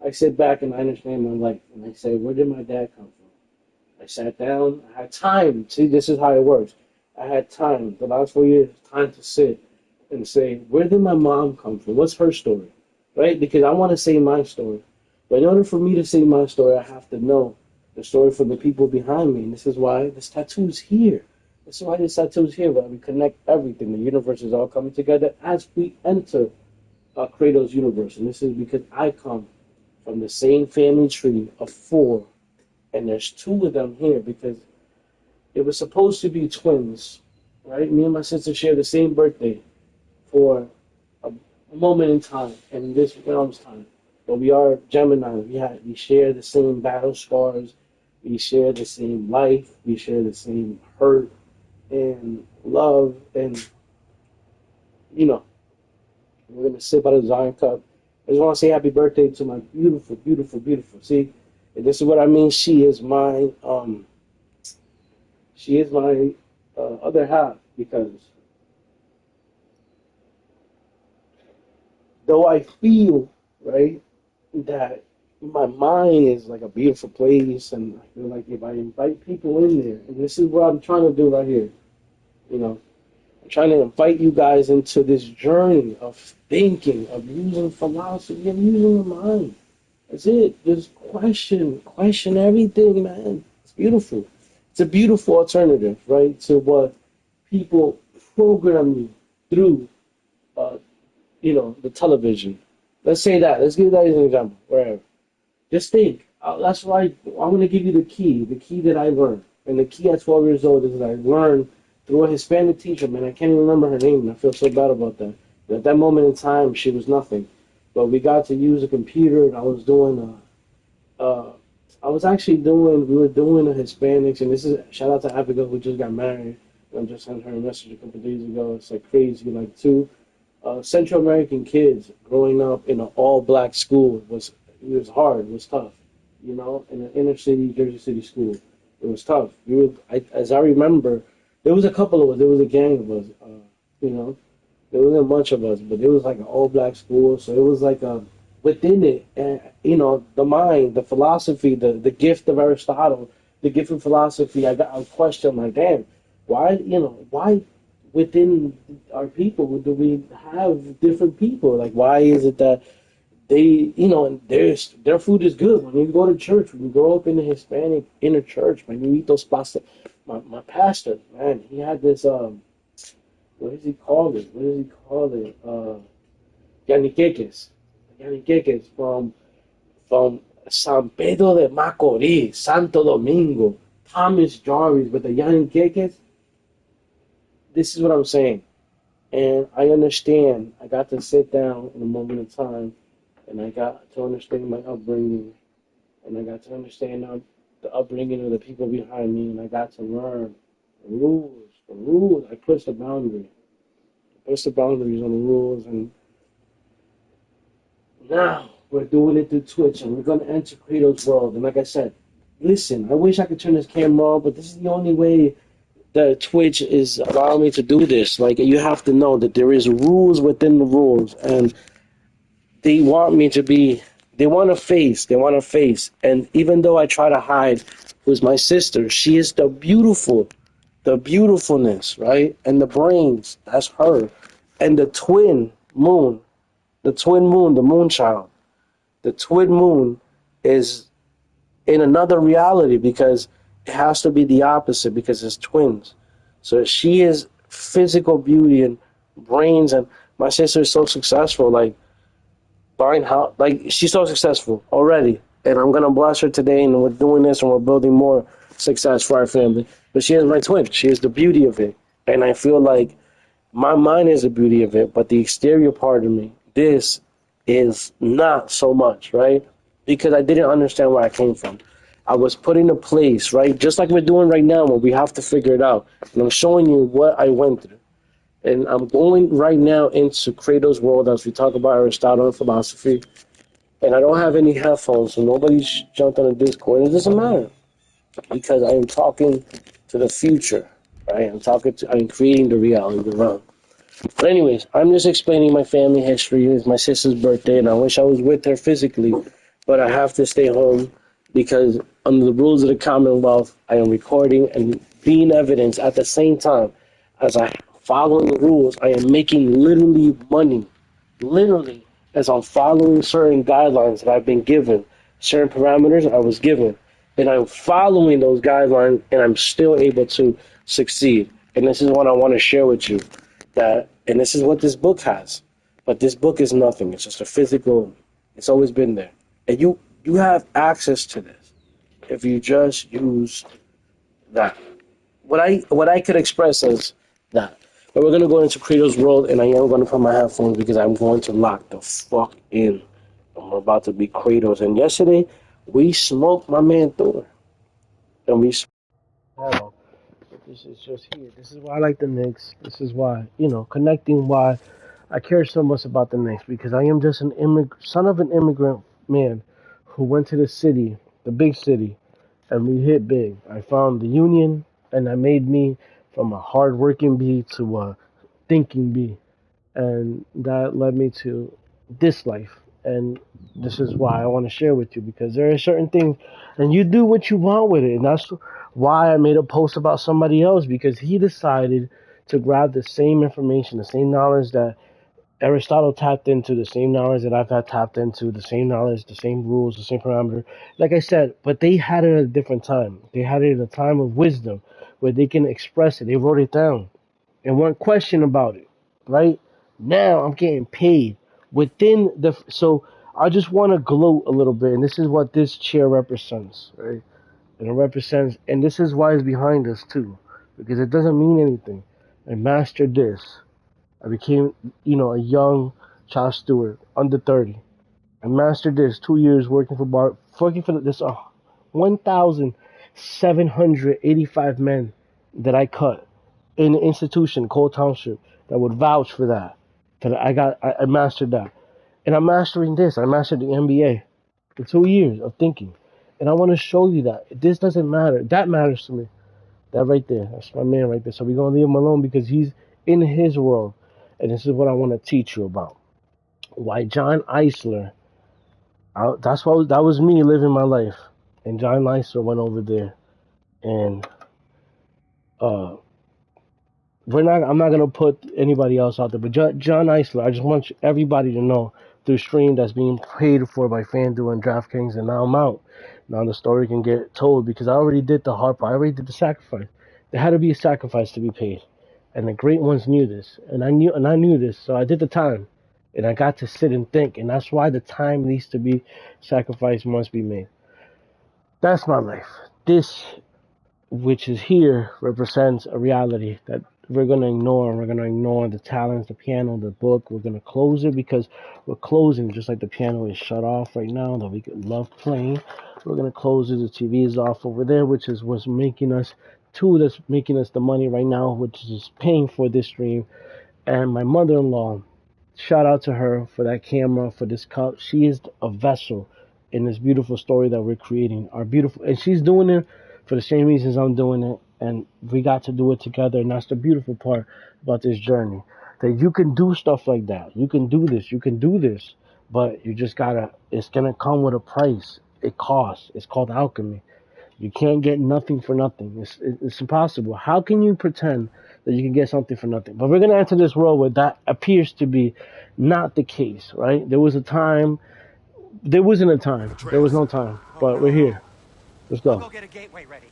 I sit back and I understand my life and I say, where did my dad come from? I sat down, I had time. See, this is how it works. I had time, the last 4 years, time to sit and say, where did my mom come from? What's her story? Right? Because I want to say my story. But in order for me to say my story, I have to know the story from the people behind me. And this is why this tattoo is here. This is why this tattoo is here, where we connect everything. The universe is all coming together as we enter Kratos' universe. And this is because I come from the same family tree of four. And there's two of them here because it was supposed to be twins, right? Me and my sister share the same birthday for a moment in time, in this realm's time. But we are Gemini. We share the same battle scars. We share the same life. We share the same hurt and love. And, you know, we're going to sip out of the Zion Cup. I just want to say happy birthday to my beautiful, beautiful, beautiful. See, and this is what I mean. She is my other half, because though I feel, right, that my mind is like a beautiful place, and I feel like if I invite people in there, and this is what I'm trying to do right here, you know, I'm trying to invite you guys into this journey of thinking, of using philosophy, of using the mind. That's it. Just question everything, man. It's beautiful. It's a beautiful alternative, right, to what people program you through, uh, the television. Let's say that. Let's give that as an example. Wherever. Just think. That's why I'm going to give you the key that I learned. And the key at 12 years old is that I learned through a Hispanic teacher, man. I can't even remember her name, and I feel so bad about that. But at that moment in time, she was nothing. But we got to use a computer, and I was doing we were doing a Hispanics, and this is, shout out to Abigail, who just got married. I just sent her a message a couple of days ago. It's like crazy, like two Central American kids growing up in an all-black school was hard, it was tough, in an inner city, Jersey City school. It was tough. As I remember, there was a couple of us, there was a gang of us, there wasn't much of us, but it was like an all-black school, so it was like within it, and the mind, the philosophy, the gift of Aristotle, the gift of philosophy. I got a question like, damn, why within our people do we have different people? Like, why is it that they, and their food is good when you go to church, when you grow up in the Hispanic inner church, when you eat those pasta. My pastor, man, he had this what does he call it? Yaniqueques. Yaniqueques from San Pedro de Macorís, Santo Domingo, Thomas Jarvis, but the Yaniqueques, this is what I'm saying. And I understand. I got to sit down in a moment of time, and I got to understand my upbringing, and I got to understand the upbringing of the people behind me, and I got to learn the rules. The rules. I pushed the boundary. I pushed the boundaries on the rules, and now we're doing it through Twitch, and we're going to enter Kratos' world. And like I said, listen, I wish I could turn this camera on, but this is the only way that Twitch is allowing me to do this. Like, you have to know that there is rules within the rules, and they want me to be, they want to face. And even though I try to hide who's my sister, she is the beautifulness, right? And the brains, that's her. And the twin moon, the moon child. The twin moon is in another reality because it has to be the opposite because it's twins. So she is physical beauty and brains, and my sister is so successful, like buying house, like she's so successful already. And I'm gonna bless her today, and we're doing this, and we're building more success for our family. But she is my twin. She is the beauty of it, and I feel like my mind is the beauty of it, but the exterior part of me, this is not so much, right? Because I didn't understand where I came from. I was put in a place, right? Just like we're doing right now, where we have to figure it out. And I'm showing you what I went through. And I'm going right now into Kratos' world as we talk about Aristotle and philosophy. And I don't have any headphones, so nobody's jumped on the Discord. It doesn't matter because I am talking to the future, right? I'm creating the reality, the realm. But anyways, I'm just explaining my family history. It's my sister's birthday, and I wish I was with her physically, but I have to stay home because under the rules of the Commonwealth, I am recording and being evidence at the same time as I following the rules. I am making literally money, literally, as I'm following certain guidelines that I've been given certain parameters I was given, and I'm following those guidelines, and I'm still able to succeed. And this is what I want to share with you. And this is what this book has. But this book is nothing. It's just a physical. It's always been there, and you have access to this if you just use that. What I could express is that. But we're gonna go into Kratos' world, and I am gonna put my headphones because I'm going to lock the fuck in. I'm about to be Kratos. And yesterday, we smoked my man Thor, and we. Hello. This is just here. This is why I like the Knicks. This is why connecting why I care so much about the Knicks because I am just an son of an immigrant man who went to the city, the big city, and we hit big. I found the union, and I made me from a hard-working bee to a thinking bee, and that led me to this life. And this is why I want to share with you because there are certain things, and you do what you want with it, and that's why I made a post about somebody else because he decided to grab the same information, the same knowledge that Aristotle tapped into, the same knowledge that I've had tapped into, the same knowledge, the same rules, the same parameter. Like I said, but they had it at a different time. They had it at a time of wisdom where they can express it. They wrote it down and weren't questioned about it. Right? Now I'm getting paid within the. So I just want to gloat a little bit, and this is what this chair represents. Right? And it represents, and this is why it's behind us too, because it doesn't mean anything. I mastered this. I became, a young child steward, under 30. I mastered this 2 years working for this 1,785 men that I cut in an institution called Township that would vouch for that. I mastered that. And I'm mastering this. I mastered the MBA in 2 years of thinking. And I want to show you that this doesn't matter. That matters to me. That right there. That's my man right there. So we're going to leave him alone because he's in his world. And this is what I want to teach you about. Why John Eisler, that was me living my life. And John Eisler went over there. And I'm not going to put anybody else out there. But John Eisler, I just want everybody to know through stream that's being paid for by FanDuel and DraftKings. And now I'm out. Now the story can get told because I already did the hard part. I already did the sacrifice. There had to be a sacrifice to be paid. And the great ones knew this. And I knew this. So I did the time. And I got to sit and think. And that's why the time needs to be sacrificed, must be made. That's my life. This, which is here, represents a reality that we're going to ignore. We're going to ignore the talents, the piano, the book. We're going to close it because we're closing just like the piano is shut off right now that we love playing. We're going to close it. The TV is off over there, which is what's making us that's making us the money right now, which is paying for this stream. And my mother-in-law, shout out to her for that camera, for this cup. She is a vessel in this beautiful story that we're creating. And she's doing it for the same reasons I'm doing it. And we got to do it together. And that's the beautiful part about this journey. That you can do stuff like that. You can do this. You can do this. But you just it's going to come with a price. It costs. It's called alchemy. You can't get nothing for nothing. It's impossible. How can you pretend that you can get something for nothing? But we're going to enter this world where that appears to be not the case, right? There wasn't a time. There was no time. But we're here. Let's go. I'll go get a gateway ready.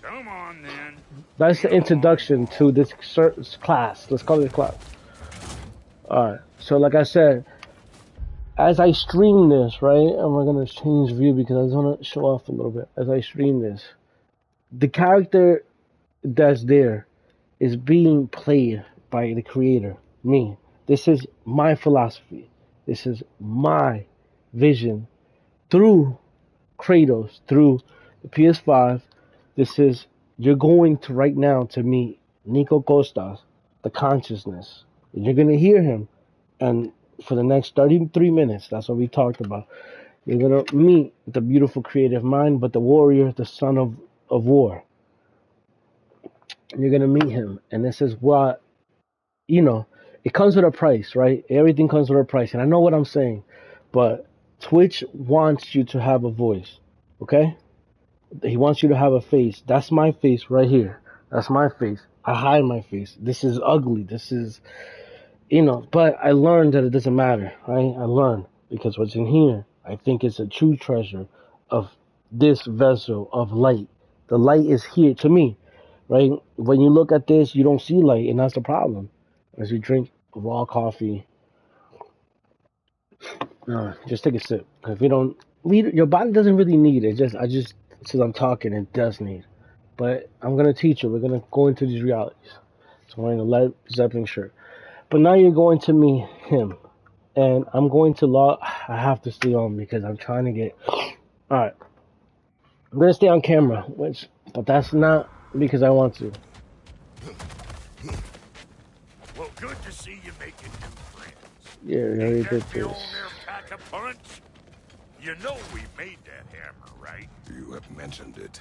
Come on, then. That's the introduction to this class. Let's call it a class. Alright. So like I said, as I stream this, right, and we're going to change view because I just want to show off a little bit. As I stream this, the character that's there is being played by the creator, me. This is my philosophy. This is my vision through Kratos, through the PS5. You're going to right now to meet Nico Costas, the consciousness. And you're going to hear him. And for the next 33 minutes, that's what we talked about. You're going to meet the beautiful creative mind, but the warrior, the son of war. You're going to meet him. And this is what, it comes with a price, right? Everything comes with a price. And I know what I'm saying. But Twitch wants you to have a voice, okay? He wants you to have a face. That's my face right here. That's my face. I hide my face. This is ugly. This is, but I learned that it doesn't matter, right? I learned because what's in here, I think it's a true treasure. of this vessel of light. The light is here to me, right? When you look at this, you don't see light, and that's the problem. As you drink raw coffee, just take a sip. If you don't, your body doesn't really need it. Since I'm talking, it does need. But I'm gonna teach you. We're gonna go into these realities. So I'm wearing a Led Zeppelin shirt. But now you're going to meet him, and I'm going to log. I have to stay on because I'm trying to get. All right, I'm gonna stay on camera, but that's not because I want to. Well, good to see you making new friends. Yeah, we Ain't already that did the this. old there pack a punch? You know we made that hammer, right? You have mentioned it.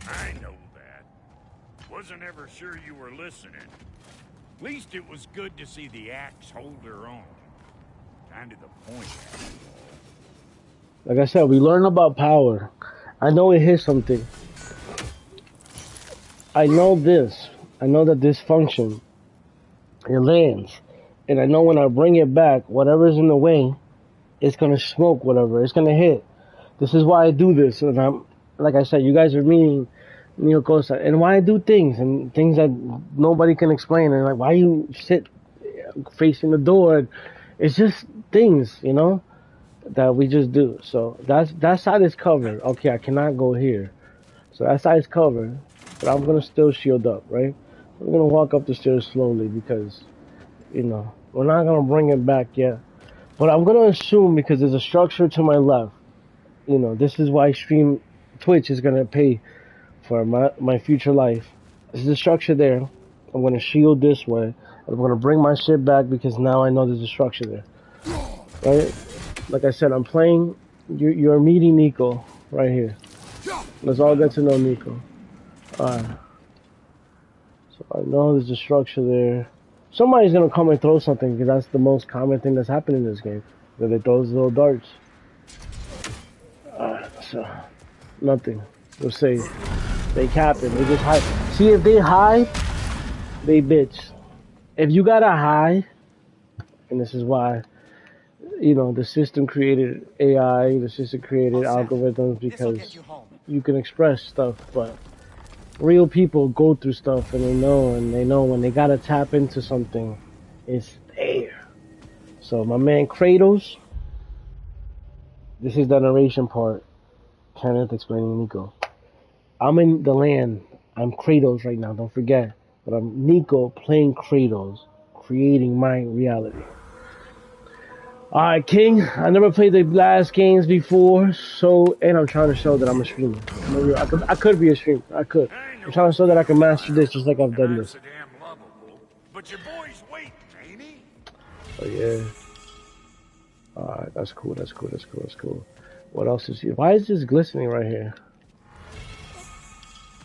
I know that. Wasn't ever sure you were listening. At least it was good to see the axe hold her own. Kind of the point. Like I said, we learn about power. I know it hits something. I know this. I know that this function, it lands. And I know when I bring it back, whatever's in the way, it's gonna smoke whatever. It's gonna hit. This is why I do this. And I'm, like I said, you guys are meeting Neo Costa. And why I do things, and things that nobody can explain. And like, why you sit facing the door. It's just things, that we just do. So that side is covered. Okay, I cannot go here. So that side's covered, but I'm gonna still shield up, right? We're gonna walk up the stairs slowly because, we're not gonna bring it back yet. But I'm gonna assume because there's a structure to my left. This is why Twitch is gonna pay for my future life. There's a structure there. I'm gonna shield this way. I'm gonna bring my shit back because now I know there's a structure there, right? Like I said, I'm playing. You're meeting Nico right here. Let's all get to know Nico. Alright. So I know there's a structure there. Somebody's gonna come and throw something because that's the most common thing that's happened in this game. That they throw those little darts. So nothing. We're safe. They capping. They just hide. See, if they hide, they bitch. If you gotta hide, and this is why, the system created AI, the system created algorithms because you can express stuff, but real people go through stuff and they know when they gotta tap into something, it's there. So my man Kratos, this is the narration part. Kenneth explaining Nico. I'm in the land. I'm Kratos right now, don't forget. But I'm Nico playing Kratos, creating my reality. Alright, King, I never played the last games before, and I'm trying to show that I'm a streamer. I could be a streamer. I could. I'm trying to show that I can master this just like I've done this. But your boy's waiting, ain't he? Oh, yeah. Alright, that's cool. What else is here? Why is this glistening right here?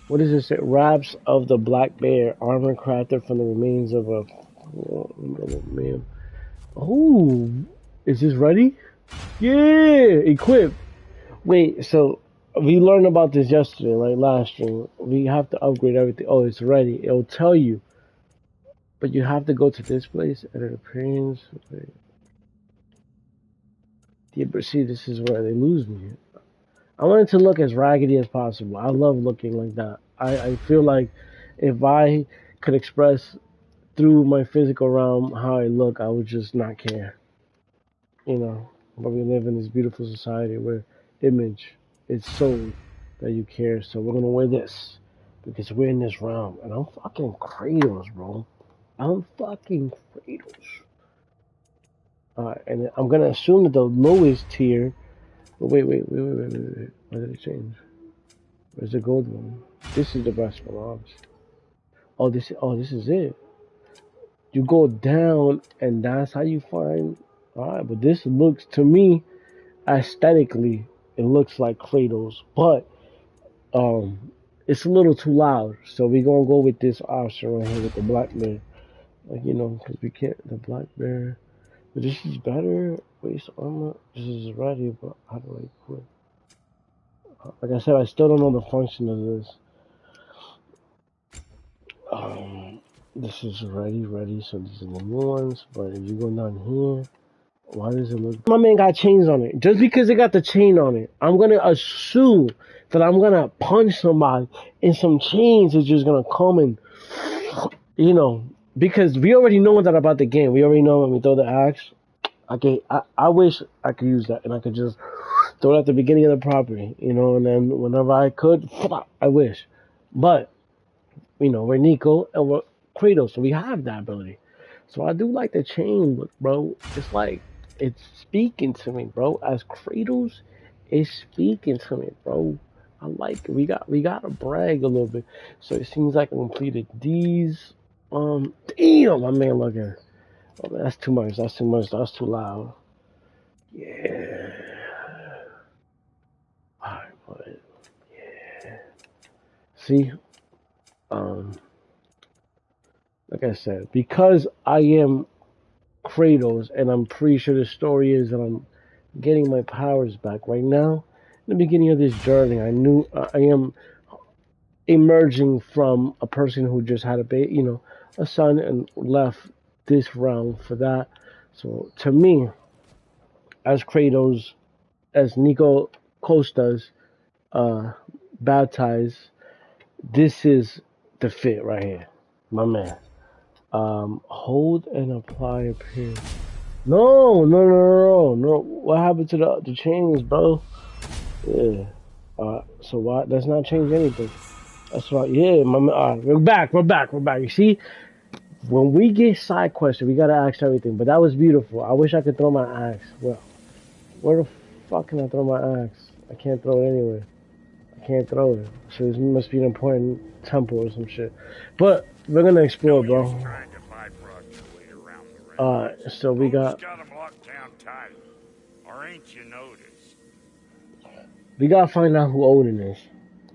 What does it say? Wraps of the Black Bear, armor crafted from the remains of a... Oh, man. Oh, is this ready? Yeah, equipped. Wait, so we learned about this yesterday, right? Last stream. We have to upgrade everything. Oh, it's ready. It'll tell you. But you have to go to this place, edit appearance. Wait. Yeah, but see, this is where they lose me. I want it to look as raggedy as possible. I love looking like that. I feel like if I could express through my physical realm how I look, I would just not care. But we live in this beautiful society where image is sold that you care. So we're gonna wear this because we're in this realm, and I'm fucking Kratos, bro. I'm fucking Kratos. And I'm gonna assume that the lowest tier. But wait. Why did it change? Where's the gold one? This is the best one, obviously. This is it. You go down, and that's how you find. Alright, but this looks to me aesthetically, it looks like Kratos, but it's a little too loud. So we're gonna go with this option right here with the black bear, because we can't the black bear. But this is better. Waist armor. This is ready, but how do I quit? Like I said, I still don't know the function of this. This is ready. So these are the new ones. But if you go down here, Why does it look? My man got chains on it. Just because it got the chain on it, I'm gonna assume that I'm gonna punch somebody and some chains is just gonna come and, you know, because we already know that about the game. We already know when we throw the axe. I wish I could use that and I could just throw it at the beginning of the property, you know, and then whenever I could, I wish. But, you know, we're Nico and we're Kratos, so we have that ability. So I do like the chain look, bro. It's like it's speaking to me, bro. As Kratos, it's speaking to me, bro. I like it. We gotta brag a little bit. So it seems like I completed these. Damn, my man looking. Oh, that's too much. That's too much. That's too loud. Yeah. Alright, but see, um, like I said, because I am Kratos, and I'm pretty sure the story is that I'm getting my powers back right now. In the beginning of this journey, I knew I am emerging from a person who just had a son and left this realm for that. So to me, as Kratos, as Nico Costas, uh, baptized, this is the fit right here, my man. Hold and apply a pin. No. What happened to the chains, bro? Yeah. So why? Let's not change anything. That's right. Yeah, my man. We're back. You see, when we get side questions, we gotta ask everything. But that was beautiful. I wish I could throw my axe. Well, where the fuck can I throw my axe? I can't throw it anywhere. I can't throw it. So this must be an important temple or some shit. But we're gonna explore, No use bro. trying to bifrost your way around the realm. So we Odin's got got 'em locked down tight. Or ain't you noticed? we gotta find out who Odin is.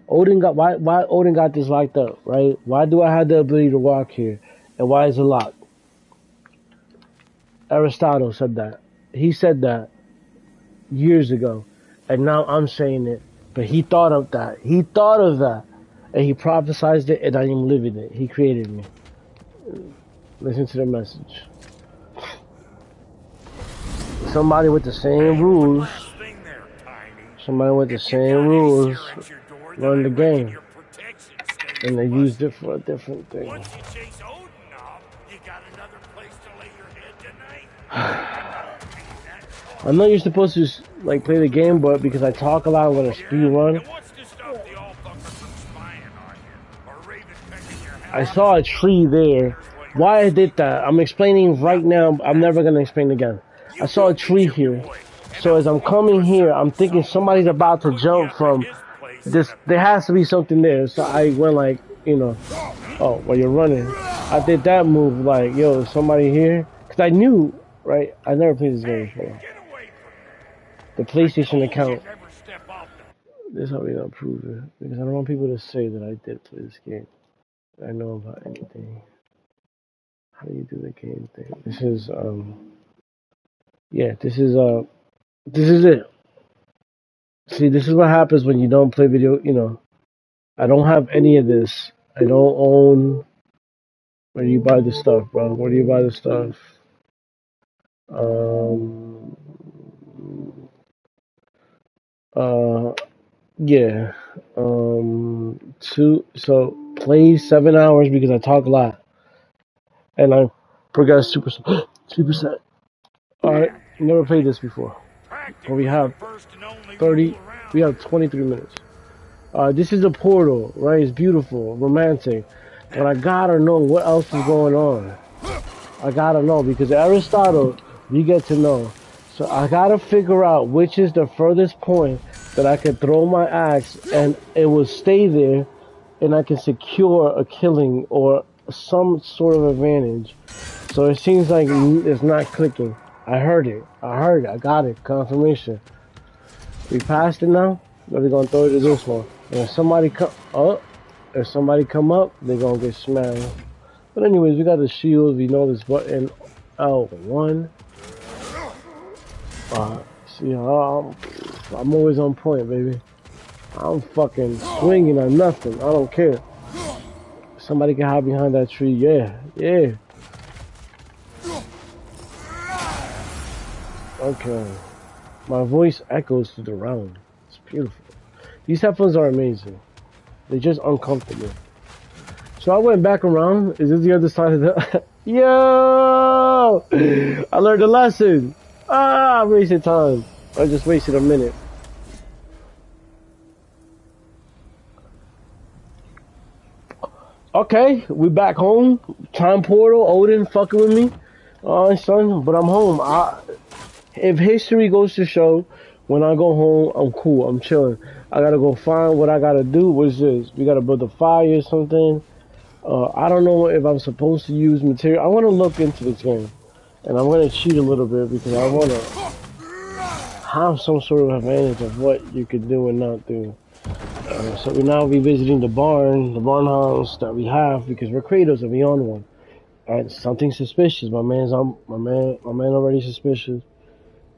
Odin got why Odin got this locked up, right? Why do I have the ability to walk here, and why is it locked? Aristotle said that. He said that years ago, and now I'm saying it. But he thought of that. He thought of that, and he prophesized it, and I am living it. He created me. Listen to the message. Somebody with the same Hey, one rules. last thing there, Tiny. Somebody with the If you same got any rules fear at your door, then run I the reckon game, your protection stays and they used busted. it for a different thing. Once you chase Odin off, you got another place to lay your head tonight. I know you're supposed to like play the game, but because I talk a lot, I'm gonna speed run. And what's to stop the all-fucker from spying on you? Or Raven pecking your I house? saw a tree there. Why I did that, I'm explaining right now. I'm never gonna explain again. I You saw a go get tree your here. boy. And So I'll as I'm speak to coming a here, certain I'm thinking somebody's someone about about to putting you jump up at from his place in this. a There bit. has to be something there. So I went like, oh, while you're running. I did that move like, yo, is somebody here? Because I knew, right? I never played this game Hey, before. get away from me. The I PlayStation told you account. never step off the... This is how we gonna prove it. Because I don't want people to say that I did play this game. I know about anything. How do you do the game thing? This is yeah, this is it. See, this is what happens when you don't play video, I don't have any of this. I don't own. Where do you buy the stuff, bro? Where do you buy the stuff? Um uh yeah. Play 7 hours because I talk a lot. And I forgot super super set. Alright, never played this before. But we Practically the have first and only 30 rule around we have here. 23 minutes. This is a portal, right? It's beautiful, romantic, but I gotta know what else is going on. I gotta know because Aristotle, we get to know. So I gotta figure out which is the furthest point that I can throw my axe and it will stay there, and I can secure a killing or some sort of advantage. So it seems like it's not clicking. I heard it. I got it. Confirmation. We passed it now. But we're gonna throw it to this one. And if somebody come up, they're gonna get smashed. But anyways, we got the shield. We know this button. Oh, one. See, I'm always on point, baby. I'm fucking swinging on nothing. I don't care. Somebody can hide behind that tree. Yeah. Okay. My voice echoes through the round. It's beautiful. These headphones are amazing. They're just uncomfortable. So I went back around. Is this the other side of the... Yo! I learned a lesson. I wasted time. I just wasted a minute. Okay, we back home. Time portal, Odin fucking with me. Son, but I'm home. If history goes to show, when I go home, I'm cool. I'm chilling. I gotta go find what I gotta do. What's this? We gotta build a fire or something. I don't know if I'm supposed to use material. I want to look into this game, and I'm gonna cheat a little bit because I want to have some sort of advantage of what you can do and not do. So we now be visiting the barn house that we have because we're Kratos and we own one. And something suspicious. My man already suspicious.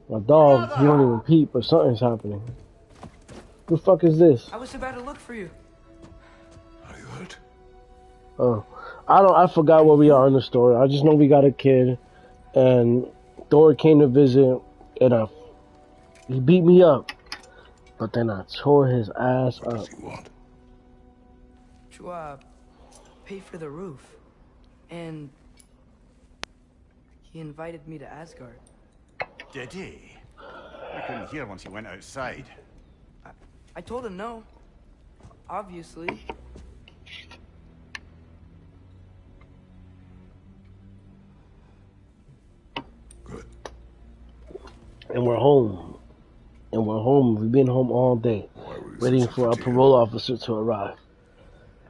My dog, he don't even peep, but something's happening. Who the fuck is this? I was about to look for you. Are you hurt? Oh, I forgot where we are in the story. I just know we got a kid, and Thor came to visit, and he beat me up, but then I tore his ass What up. does he want? To, pay for the roof. And he invited me to Asgard. Did he? I couldn't hear once he went outside. I told him no. Obviously. Good. And we're home. We've been home all day, Why were you waiting so for our sensitive? parole officer to arrive.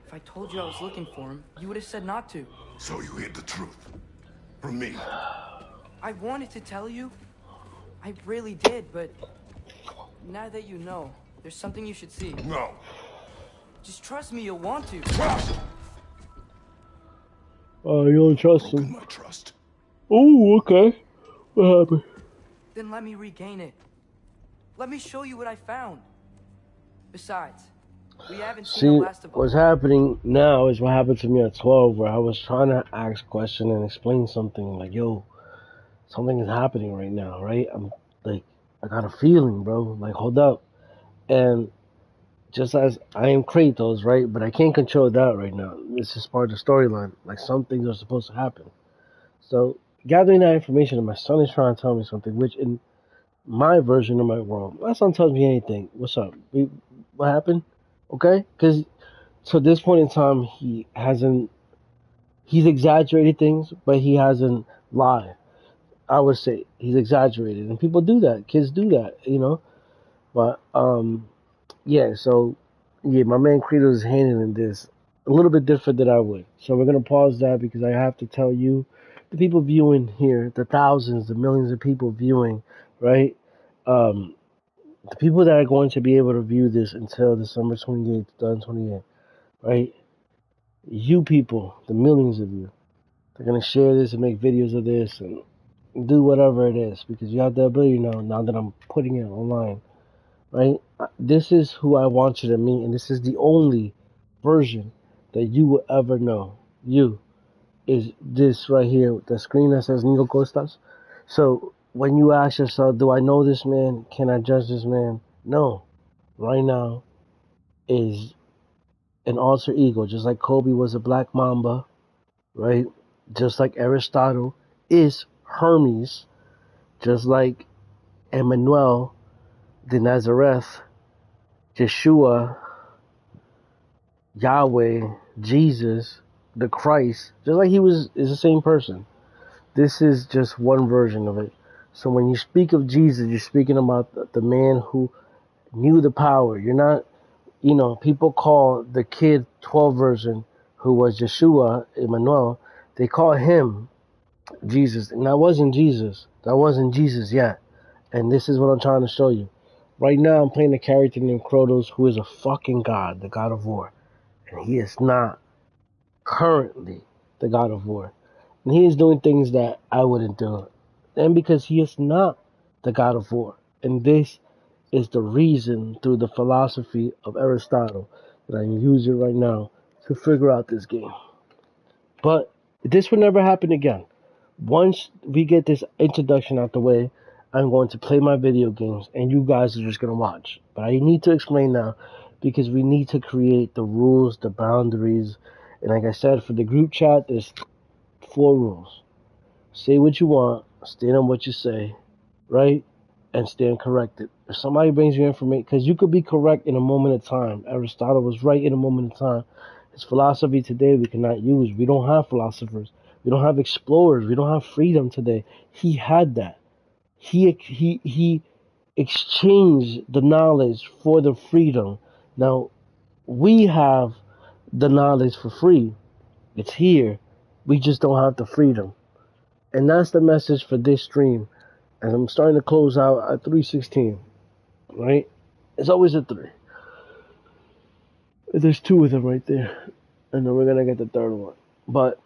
If I told you I was looking for him, you would have said not to. So you hid the truth from me. I wanted to tell you. I really did, but now that you know, there's something you should see. No. Just trust me, you'll want to. Trust. Oh, you don't trust Broken him? my trust. Oh, okay. What happened? Then let me regain it. Let me show you what I found. Besides, we haven't seen See, the last of what's them. happening now is what happened to me at 12, where I was trying to ask a question and explain something like, yo, something is happening right now, right? I'm like, I got a feeling, bro. Like, hold up. And just as I am Kratos, right? But I can't control that right now. This is part of the storyline. Like, some things are supposed to happen. So, gathering that information, and my son is trying to tell me something, which in my version of my world, my son tells me anything. What's up? What happened? Okay? Because to this point in time, he's exaggerated things, but he hasn't lied. I would say he's exaggerated, and people do that. Kids do that, you know. But yeah. So yeah, my man Credo is handling this a little bit different than I would. So we're gonna pause that because I have to tell you, the people viewing here, the thousands, the millions of people viewing, right? Um, the people that are going to be able to view this until December 28th, 2028, right? You people, the millions of you, they're gonna share this and make videos of this and do whatever it is because you have the ability now that I'm putting it online, right? This is who I want you to meet, and this is the only version that you will ever know. You is this right here, the screen that says Nico Costas. So when you ask yourself, do I know this man? Can I judge this man? No. Right now is an alter ego, just like Kobe was a black mamba, right? Just like Aristotle is Hermes, just like Emmanuel de Nazareth, Yeshua, Yahweh, Jesus, the Christ, just like is the same person. This is just one version of it. So when you speak of Jesus, you're speaking about the man who knew the power. You're not, people call the kid 12 version, who was Yeshua, Emmanuel, they call him Jesus. And that wasn't Jesus. That wasn't Jesus yet. And this is what I'm trying to show you. Right now, I'm playing a character named Kratos, who is a fucking god, the God of War. And he is not currently the God of War. And he is doing things that I wouldn't do. And because he is not the God of War. And this is the reason, through the philosophy of Aristotle, that I'm using right now to figure out this game. But this will never happen again. Once we get this introduction out the way, I'm going to play my video games, and you guys are just going to watch. But I need to explain now, because we need to create the rules, the boundaries. And like I said, for the group chat, there's 4 rules. Say what you want, stand on what you say, right? And stand corrected. If somebody brings you information, because you could be correct in a moment of time. Aristotle was right in a moment of time. His philosophy today we cannot use. We don't have philosophers. We don't have explorers. We don't have freedom today. He had that. He exchanged the knowledge for the freedom. Now we have the knowledge for free. It's here. We just don't have the freedom. And that's the message for this stream. And I'm starting to close out at 3:16. Right? It's always a 3. There's 2 of them right there. And then we're gonna get the 3rd one. But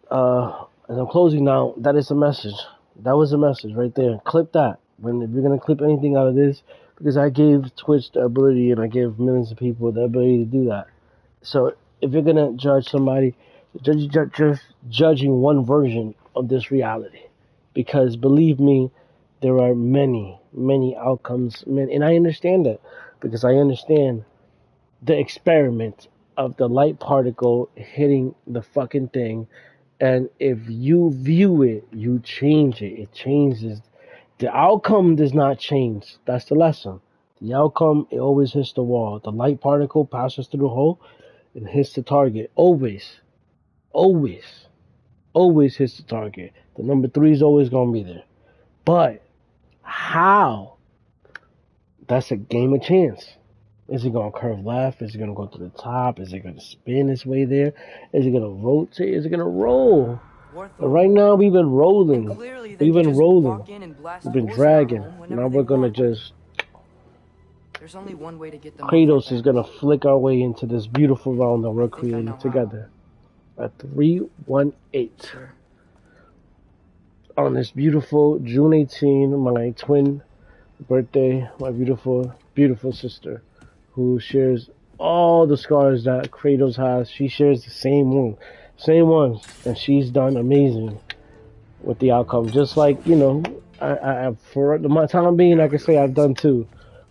as I'm closing now, that is a message. That was a message right there. Clip that. If you're gonna clip anything out of this, because I gave Twitch the ability and I gave millions of people the ability to do that. So if you're gonna judge somebody, just judging one version of this reality, because believe me, there are many outcomes, and I understand that, because I understand the experiment of the light particle hitting the fucking thing. And if you view it, you change it. It changes. The outcome does not change. That's the lesson. The outcome, it always hits the wall. The light particle passes through the hole and hits the target. Always. Always. Always hits the target. The number 3 is always going to be there. But how? That's a game of chance. Is it going to curve left? Is it going to go to the top? Is it going to spin its way there? Is it going to rotate? Is it going to roll? But right now, we've been rolling. We've been rolling. We've been dragging. Now we're going to just... There's only one way to get them Kratos is going to flick our way into this beautiful realm that we're creating together. At 318. Sure. On this beautiful June 18, my twin birthday, my beautiful, beautiful sister, who shares all the scars that Kratos has. She shares the same ones, and she's done amazing with the outcome. Just like, you know, I for my time being, I can say I've done too,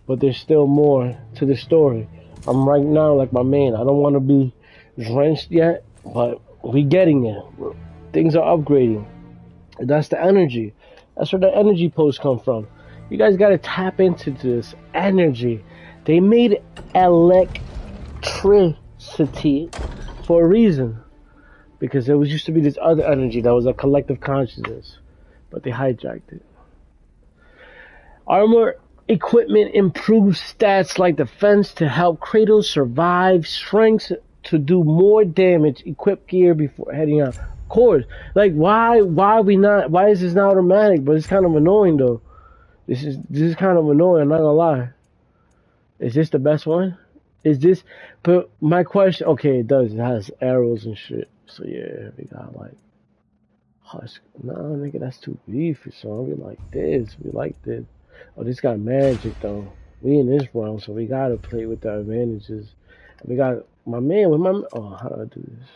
but there's still more to the story. I'm right now like my man. I don't want to be drenched yet, but we getting there. Things are upgrading. And that's the energy. That's where the energy posts come from. You guys got to tap into this energy. They made electricity for a reason. Because there used to be this other energy that was a collective consciousness. But they hijacked it. Armor equipment improves stats like defense to help Kratos survive, strength to do more damage, equip gear before heading out. Of course. Like, why is this not automatic? But it's kind of annoying, though. This is kind of annoying, I'm not gonna lie. Is this the best one? Is this... But my question... Okay, it does. It has arrows and shit. So, yeah, we got, like... Husk. Nah, nigga, that's too beefy, son. We like this. We like this. Oh, this got magic, though. We in this realm, so we gotta play with the advantages. We got... My man with my... Oh, how do I do this?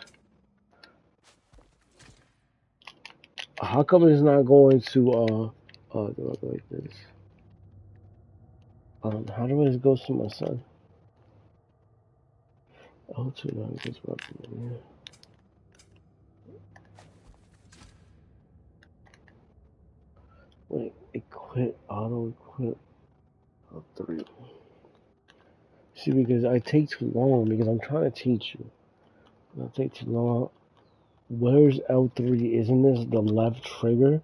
How come it's not going to, do I go like this? How do I go to my son? Oh, two now gets weapon in here. Wait, equip, auto equip. Oh, 3. See, because I take too long, because I'm trying to teach you. I take too long. Where's L3? Isn't this the left trigger?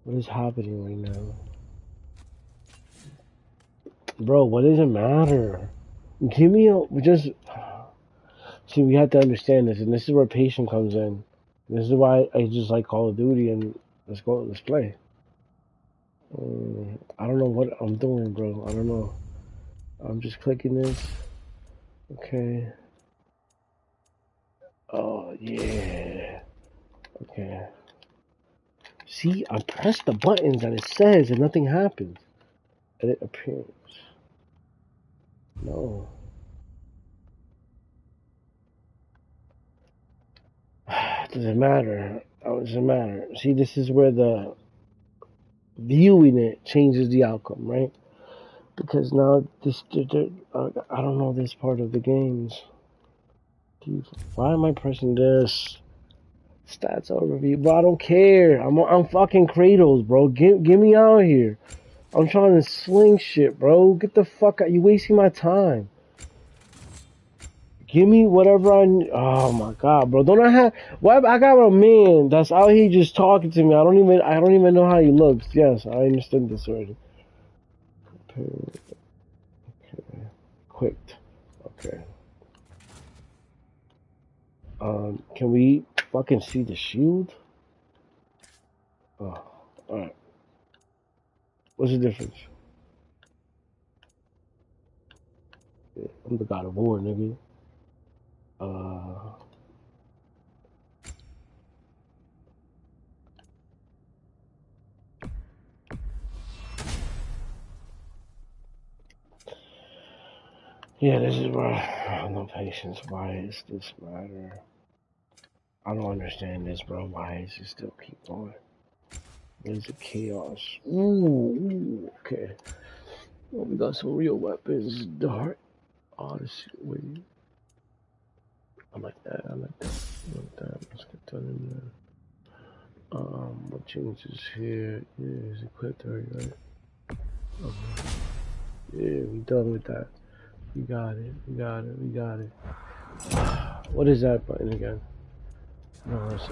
What is happening right now? Bro, what does it matter? Give me a... Just... See, we have to understand this, and this is where patience comes in. This is why I just like Call of Duty, and let's play. I don't know what I'm doing, bro. I don't know. I'm just clicking this. Okay. Oh, yeah. Okay. See, I press the buttons and it says and nothing happens. And it appears. No. Doesn't matter. Oh, it doesn't matter. See, this is where the viewing it changes the outcome, right? Because now I don't know this part of the games. Dude, why am I pressing this? Stats overview, bro. I don't care. I'm fucking Kratos, bro. Get me out of here. I'm trying to sling shit, bro. Get the fuck out. You wasting my time. Give me whatever I need. Oh my god, bro. Don't I have? Why? I got a man that's out here just talking to me. I don't even know how he looks. Yes, I understand this already. Okay. Equipped. Okay. Can we fucking see the shield? Oh, alright. What's the difference? Yeah, I'm the God of War, nigga. Yeah, this is where I have no patience. Why is this matter? I don't understand this, bro. Why is it still keep going? There's a chaos. Ooh, okay. Well, we got some real weapons. Dart. Odyssey. Wait. I like that. I like that. I like that. Let's get that in there. What changes here? Yeah, it's equipped already, right? Yeah, we done with that. We got it. We got it. We got it. What is that button again? No, it's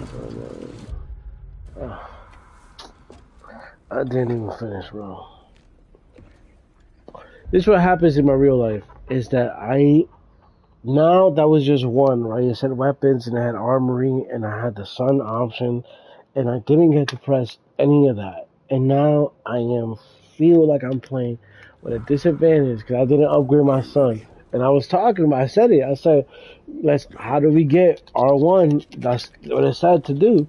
I didn't even finish, bro. This is what happens in my real life. Is that now that was just one, right? It said weapons and I had armory and I had the sun option and I didn't get to press any of that. And now feel like I'm playing with a disadvantage because I didn't upgrade my son. And I was talking about, I said it. I said, how do we get R1? That's what it said to do.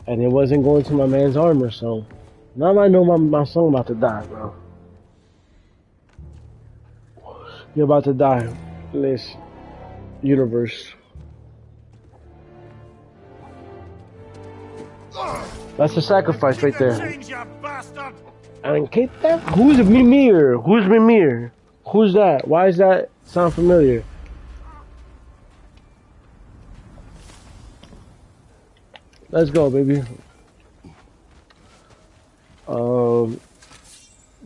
And it wasn't going to my man's armor, so now I know my son about to die, bro. You're about to die in this universe. That's a sacrifice right there. And who's Mimir? Who's Mimir? Who's that? Why does that sound familiar? Let's go, baby.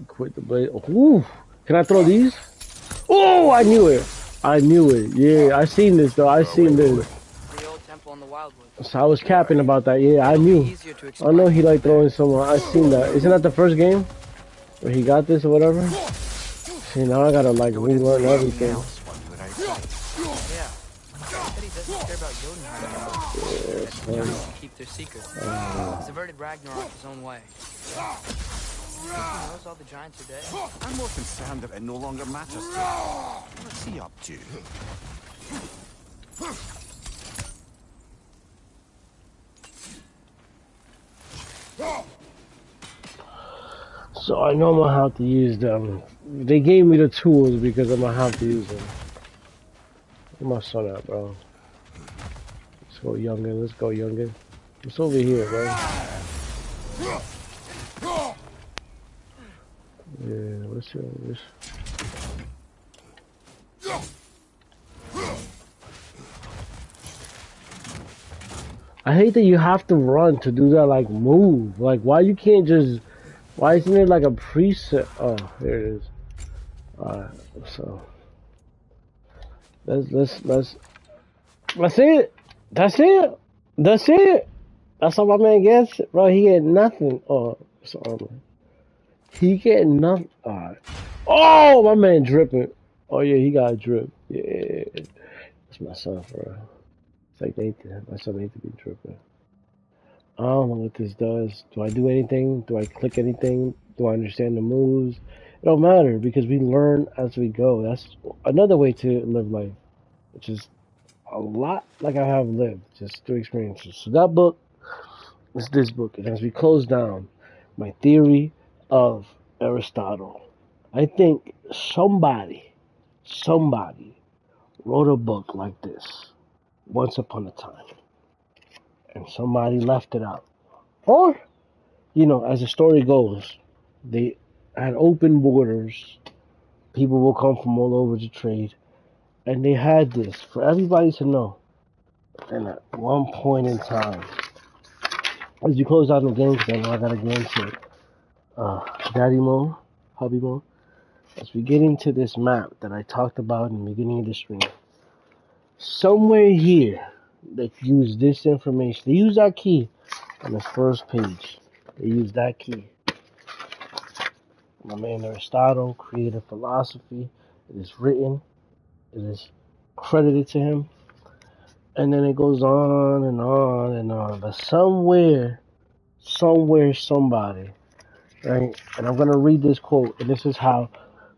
Quit the blade. Ooh, can I throw these? Oh, I knew it. I knew it. Yeah, I seen this though. I seen this. The old temple in the Wildwood. So I was capping about that. Yeah, I knew. I know he like throwing someone. I seen that. Isn't that the first game where he got this or whatever? See, now I gotta like relearn everything. Yeah. But he doesn't care about Jotunheim. Yes, Keep their secret. He's averted Ragnarok his own way. He knows all the giants are dead. I'm more concerned that it no longer matters to him. What's he up to? So I know I'm gonna have to use them. They gave me the tools because I'm gonna have to use them. Where my son at, bro? Let's go, youngin. Let's go, youngin. It's over here, bro. Yeah, let's see this. I hate that you have to run to do that, like, move. Like, why you can't just... Why isn't it like a preset? Oh, here it is. Alright, so... That's it! That's it! That's it! That's all my man gets? Bro, he get nothing. Oh, it's armor. He get nothing. Alright. Oh, my man dripping. Oh, yeah, he got a drip. Yeah. That's my son, bro. It's like Nathan. My son Nathan be dripping. I don't know what this does. Do I do anything? Do I click anything? Do I understand the moves? It don't matter because we learn as we go. That's another way to live life, which is a lot like I have lived, just through experiences. So that book is this book. And as we close down, my theory of Aristotle, I think somebody wrote a book like this once upon a time. And somebody left it out. Or, you know, as the story goes, They had open borders. People will come from all over to trade. And they had this for everybody to know. And at one point in time, as you close out the game, because I know I gotta get into daddy mode, hubby mode, as we get into this map that I talked about in the beginning of the stream, somewhere here, they use this information. They use that key on the first page. They use that key. My man Aristotle created philosophy. It is written. It is credited to him. And then it goes on and on and on. But somewhere, somebody, right? And I'm gonna read this quote, and this is how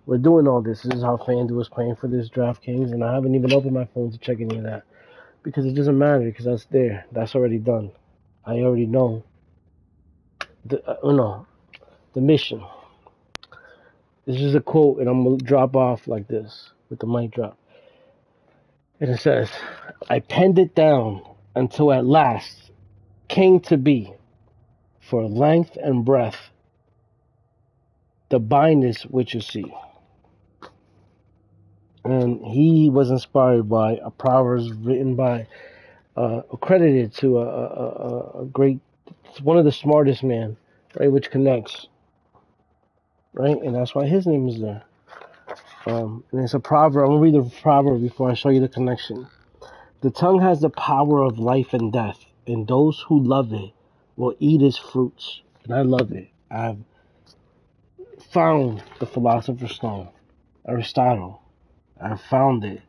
we're doing all this. This is how FanDuel is playing for this DraftKings, and I haven't even opened my phone to check any of that because it doesn't matter because that's there. That's already done. I already know the mission. This is a quote, and I'm gonna drop off like this with the mic drop. And it says, "I penned it down until at last came to be, for length and breadth, the bindness which you see." And he was inspired by a proverbs written by, accredited to a great, one of the smartest men, right, which connects, right, and that's why his name is there. And it's a proverb. I'm gonna read the proverb before I show you the connection. The tongue has the power of life and death, and those who love it will eat its fruits. And I love it. I've found the philosopher's stone, Aristotle. I've found it,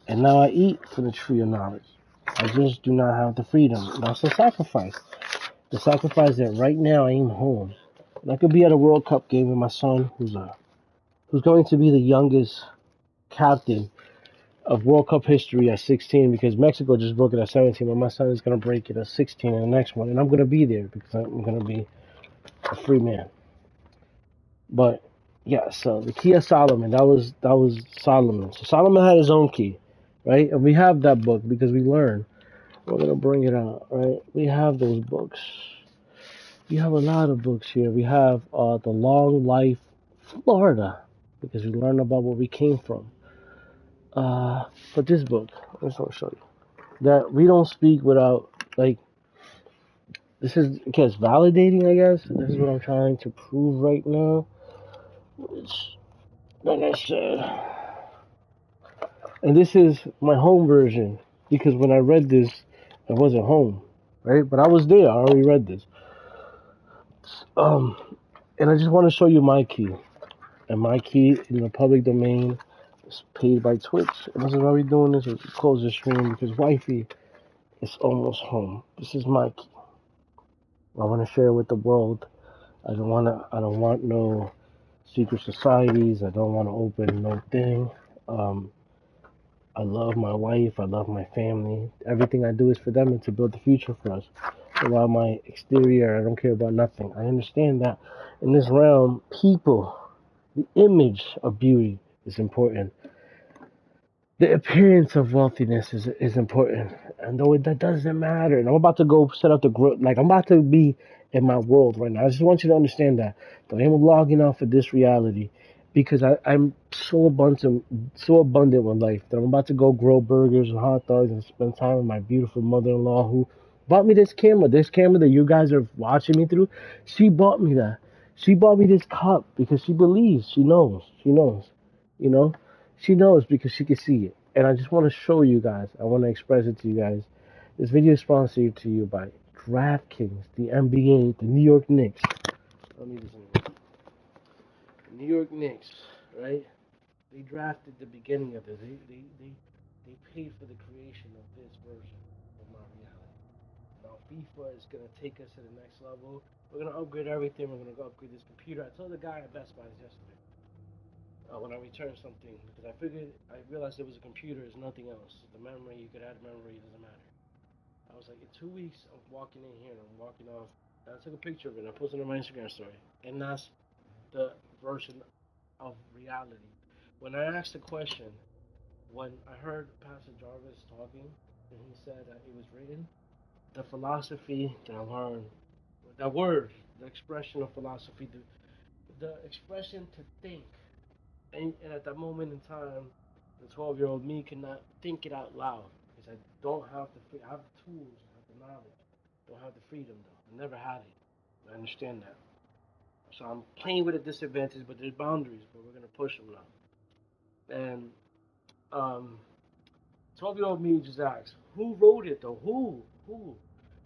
and now I eat from the tree of knowledge. I just do not have the freedom. That's the sacrifice. The sacrifice that right now I am home. And I could be at a World Cup game with my son, who's going to be the youngest captain of World Cup history at 16 because Mexico just broke it at 17, but my son is going to break it at 16 in the next one, and I'm going to be there because I'm going to be a free man. But yeah, so the key of Solomon, that was Solomon. So Solomon had his own key, right? And we have that book because we learn. We're going to bring it out, right? We have those books. We have a lot of books here. We have The Long Life Florida because we learn about where we came from. But this book, I just want to show you that we don't speak without, like, this is, okay, it's validating, I guess. This is what I'm trying to prove right now. Which, like I said, and this is my home version because when I read this, I wasn't home, right? But I was there. I already read this. And I just want to show you my key. And my key in the public domain is paid by Twitch. And this is why we're doing this. We close the stream because wifey is almost home. This is my key. I want to share it with the world. I don't want no secret societies. I don't want to open no thing. I love my wife. I love my family. Everything I do is for them and to build the future for us. About my exterior, I don't care about nothing. I understand that in this realm, people, the image of beauty is important. The appearance of wealthiness is important. And though that doesn't matter. And I'm about to go set up the growth. Like, I'm about to be in my world right now. I just want you to understand that. That I am logging off of this reality because I'm so abundant with life that I'm about to go grill burgers and hot dogs and spend time with my beautiful mother-in-law who bought me this camera. This camera that you guys are watching me through, she bought me that. She bought me this cup because she believes. She knows. She knows. You know? She knows because she can see it. And I just want to show you guys. I want to express it to you guys. This video is sponsored to you by DraftKings, the NBA, the New York Knicks. Let me just the New York Knicks, right? They drafted the beginning of this. They paid for the creation of this version of my reality. Now FIFA is gonna take us to the next level. We're gonna upgrade everything. We're gonna upgrade this computer. I told the guy at Best Buy yesterday. When I returned something because I realized it was a computer, it's nothing else. The memory, you could add memory, it doesn't matter. I was like, in 2 weeks, I'm walking in here and I'm walking off. And I took a picture of it and I posted it on my Instagram story. And that's the version of reality. When I asked the question, when I heard Pastor Jarvis talking, and he said that it was written, the philosophy that I learned, that word, the expression of philosophy, the expression to think. And at that moment in time, the 12-year-old me could not think it out loud because I don't have I have the tools, I have the knowledge, don't have the freedom though. I never had it. I understand that. So I'm playing with a disadvantage, but there's boundaries, but we're gonna push them now. And um, 12-year-old me just asks, who wrote it though? Who?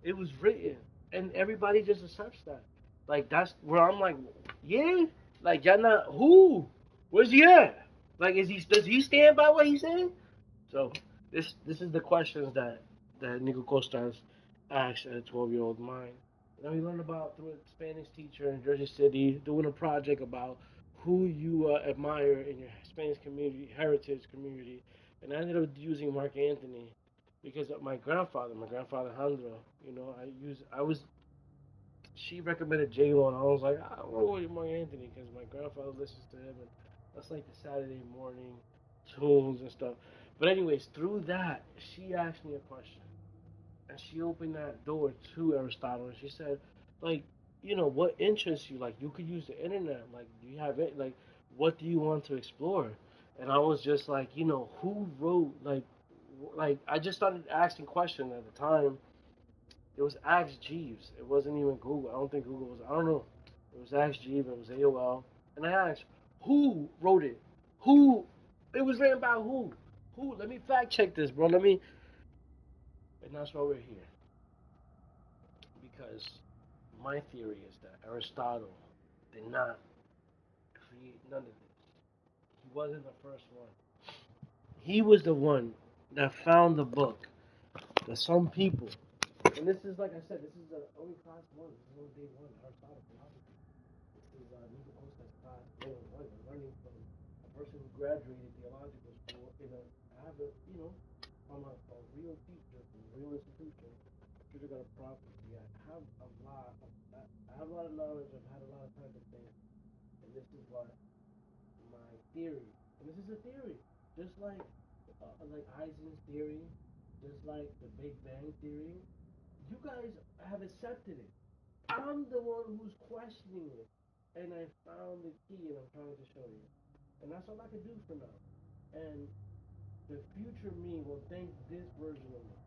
It was written, and everybody just accepts that. Like that's where I'm like, yeah, like y'all not who? Where's he at? Like, does he stand by what he said? So this is the questions that Nico Costas asked at a 12-year-old mind. And then we learned about through a Spanish teacher in Jersey City doing a project about who you admire in your Spanish community, heritage community, and I ended up using Mark Anthony because of my grandfather Alejandro. You know, I was she recommended J Lo, and I was like, I don't know what Mark Anthony because my grandfather listens to him, and that's like the Saturday morning tunes and stuff. But anyways, through that, she asked me a question, and she opened that door to Aristotle, and she said, like, what interests you? Like, you could use the internet. Like, do you have it? Like, what do you want to explore? And I was just like, who wrote like I just started asking questions at the time. It was Ask Jeeves. It wasn't even Google. I don't think Google was. I don't know. It was Ask Jeeves. It was AOL. And I asked, who wrote it? Who? It was written by who? Who? Let me fact check this, bro. Let me. And that's why we're here. Because my theory is that Aristotle did not create none of this. He wasn't the first one. He was the one that found the book that some people. And this is like I said. This is only class one. This is only day one. Aristotle philosophy. This is Nico Costa's class 101. I'm learning from a person who graduated theological school in a, I have a, from a real teacher from a real institution. Teacher got a prophecy. I have a lot. I have a lot of knowledge. I've had a lot of time to think, and this is what my theory. And this is a theory, just like Heisenberg's theory, just like the Big Bang theory. You guys have accepted it. I'm the one who's questioning it. And I found the key and I'm trying to show you. And that's all I can do for now. And the future me will thank this version of me.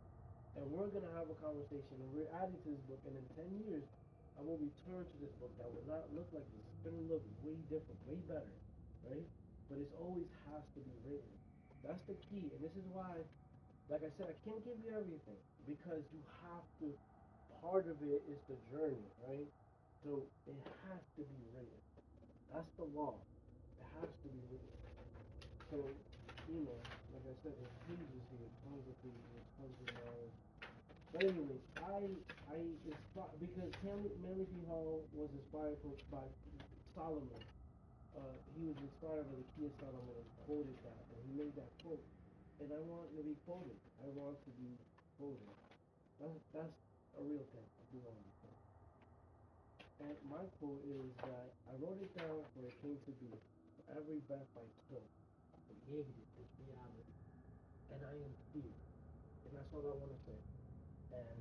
And we're gonna have a conversation and we're adding to this book and in 10 years I will return to this book that will not look like this. It's gonna look way different, way better. Right? But it always has to be written. That's the key. And this is why, like I said, I can't give you everything because you have to. Part of it is the journey, right? So it has to be written. That's the law. It has to be written. So, like I said, there's pages here, tons of pages, tons of knowledge. But anyways, I inspired because Manly P. Hall was inspired by Solomon. He was inspired by the Key of Solomon and quoted that, and he made that quote. And I want to be quoted. I want to be quoted. That's a real thing. I do want to be quoted. And my quote is that I wrote it down for it came to be. For every breath I took, I created this reality. And I am here. And that's all I want to say. And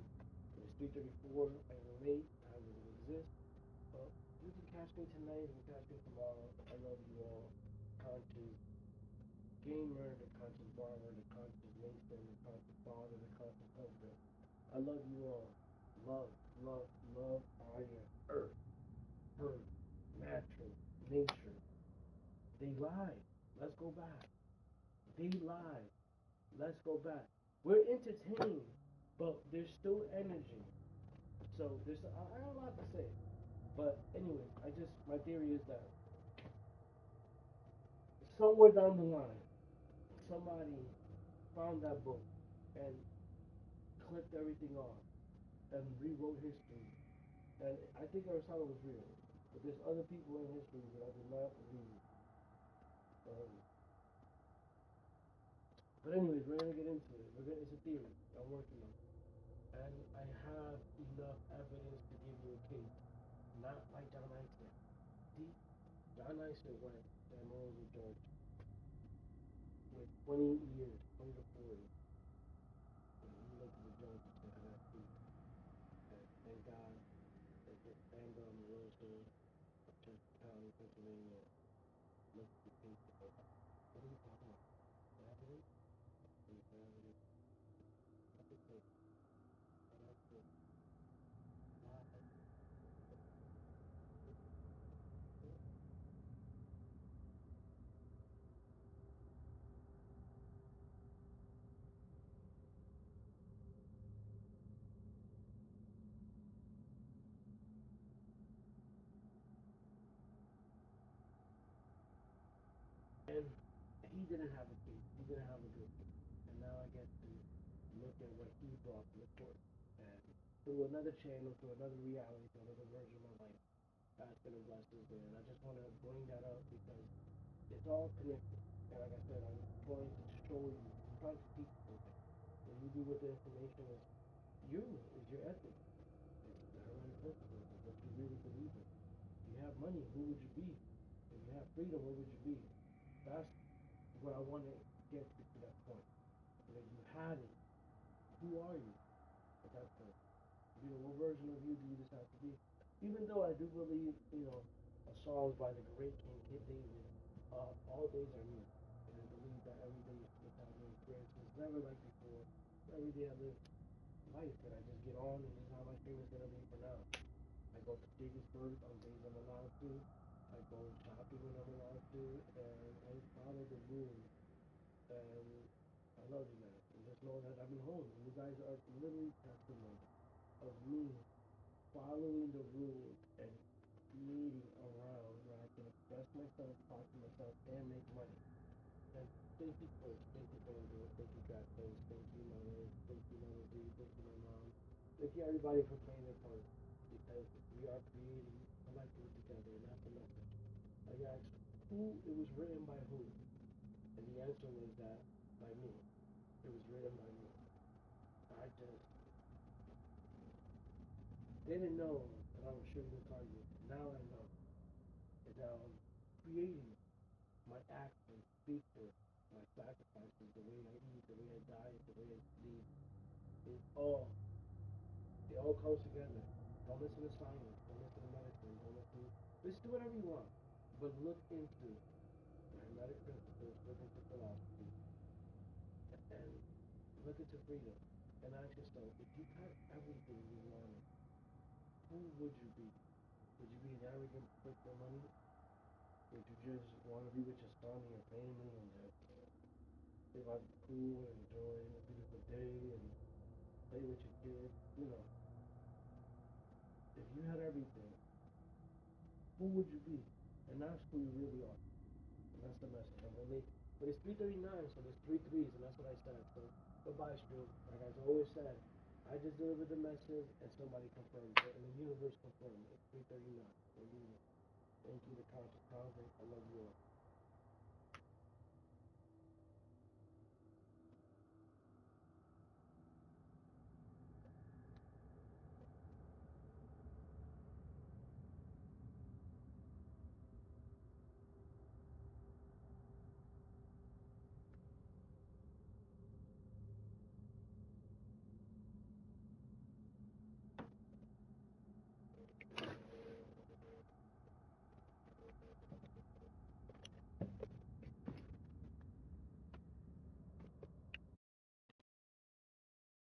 it's 3:34. I'm late. I will exist. But you can catch me tonight. You can catch me tomorrow. I love you all. Conscious gamer, the conscious barber, the conscious mason, the conscious father, the conscious husband. I love you all. Love, love, love, fire, earth, birth, natural, nature. They lied. Let's go back. They lied. Let's go back. We're entertained, but there's still energy. So I have a lot to say. But anyway, my theory is that somewhere down the line, somebody found that book and clipped everything off and rewrote history. And I think Aristotle was real. But there's other people in history that I do not believe. Um, but anyways, we're gonna get into it. It's a theory I'm working on, and I have enough evidence to give you a case. Not like John Eisen. See, John Eisen went to Emory Judge with 20 years, 20 to 40, and he looked at the judge and said, "I got proof." And thank God, thank Wilson, Chester County Pennsylvania. Look at the page. What are you talking about? Gravity? Gravity. That's the thing. That's the lie. And he didn't have a case. He didn't have a good case. And now I get to look at what he brought to the court. And through another channel, through another reality, through another version of my life, God's been a blessing there. And I just want to bring that up because it's all connected. And like I said, I'm trying to show you, I'm trying to teach you something. What you do with the information is your ethics. It's the Hermetic principles. It's what you really believe in. If you have money, who would you be? If you have freedom, what would you be? That's what I want to get to that point. And if you had it, who are you at that point? What version of you do you decide to be? Even though I do believe, songs by the great King David, all days are new. And I believe that every day is supposed to have new experiences. Never like before. Every day I live life and I just get on and this is how my stream is going to be for now. I go to Gaithersburg on days I'm allowed to. I go shopping when I'm allowed to. And I follow the rules. And I love you guys. And just know that I've been home. And you guys are literally testimony of me following the rules and creating around where I can express myself, talk to myself, and make money. And thank you, Coach. Thank you, Brandon. Thank you, Jackson. Thank you, Mother. Thank you, Mother Z. Thank you, my mom. Thank you, everybody, for playing their part. Because we are creating collectively together, and that's the message. I asked who it was written by who, and the answer was that by me. It was written by me. I just didn't know that I was shooting the target. Now I know. And now I'm creating my actions speak for it. My sacrifices, the way I eat, the way I diet, the way I sleep. It all comes together. Don't listen to science. Don't listen to medicine. Don't listen to whatever you want. But look into the hermetic principles, look into philosophy, and look into freedom. And ask yourself, if you had everything you wanted, who would you be? Would you be an arrogant prick for money? Would you just want to be with your son and your family and just live out the pool and enjoy a beautiful day and play with your kids? If you had everything, who would you be? And that's who you really are. And that's the message. But it's 3:39, so there's three threes, and that's what I said. So goodbye, stream. Like I've always said, I just delivered the message, and somebody confirmed it, and the universe confirmed it. It's 3:39. Thank you, the conscious convert. I love you all.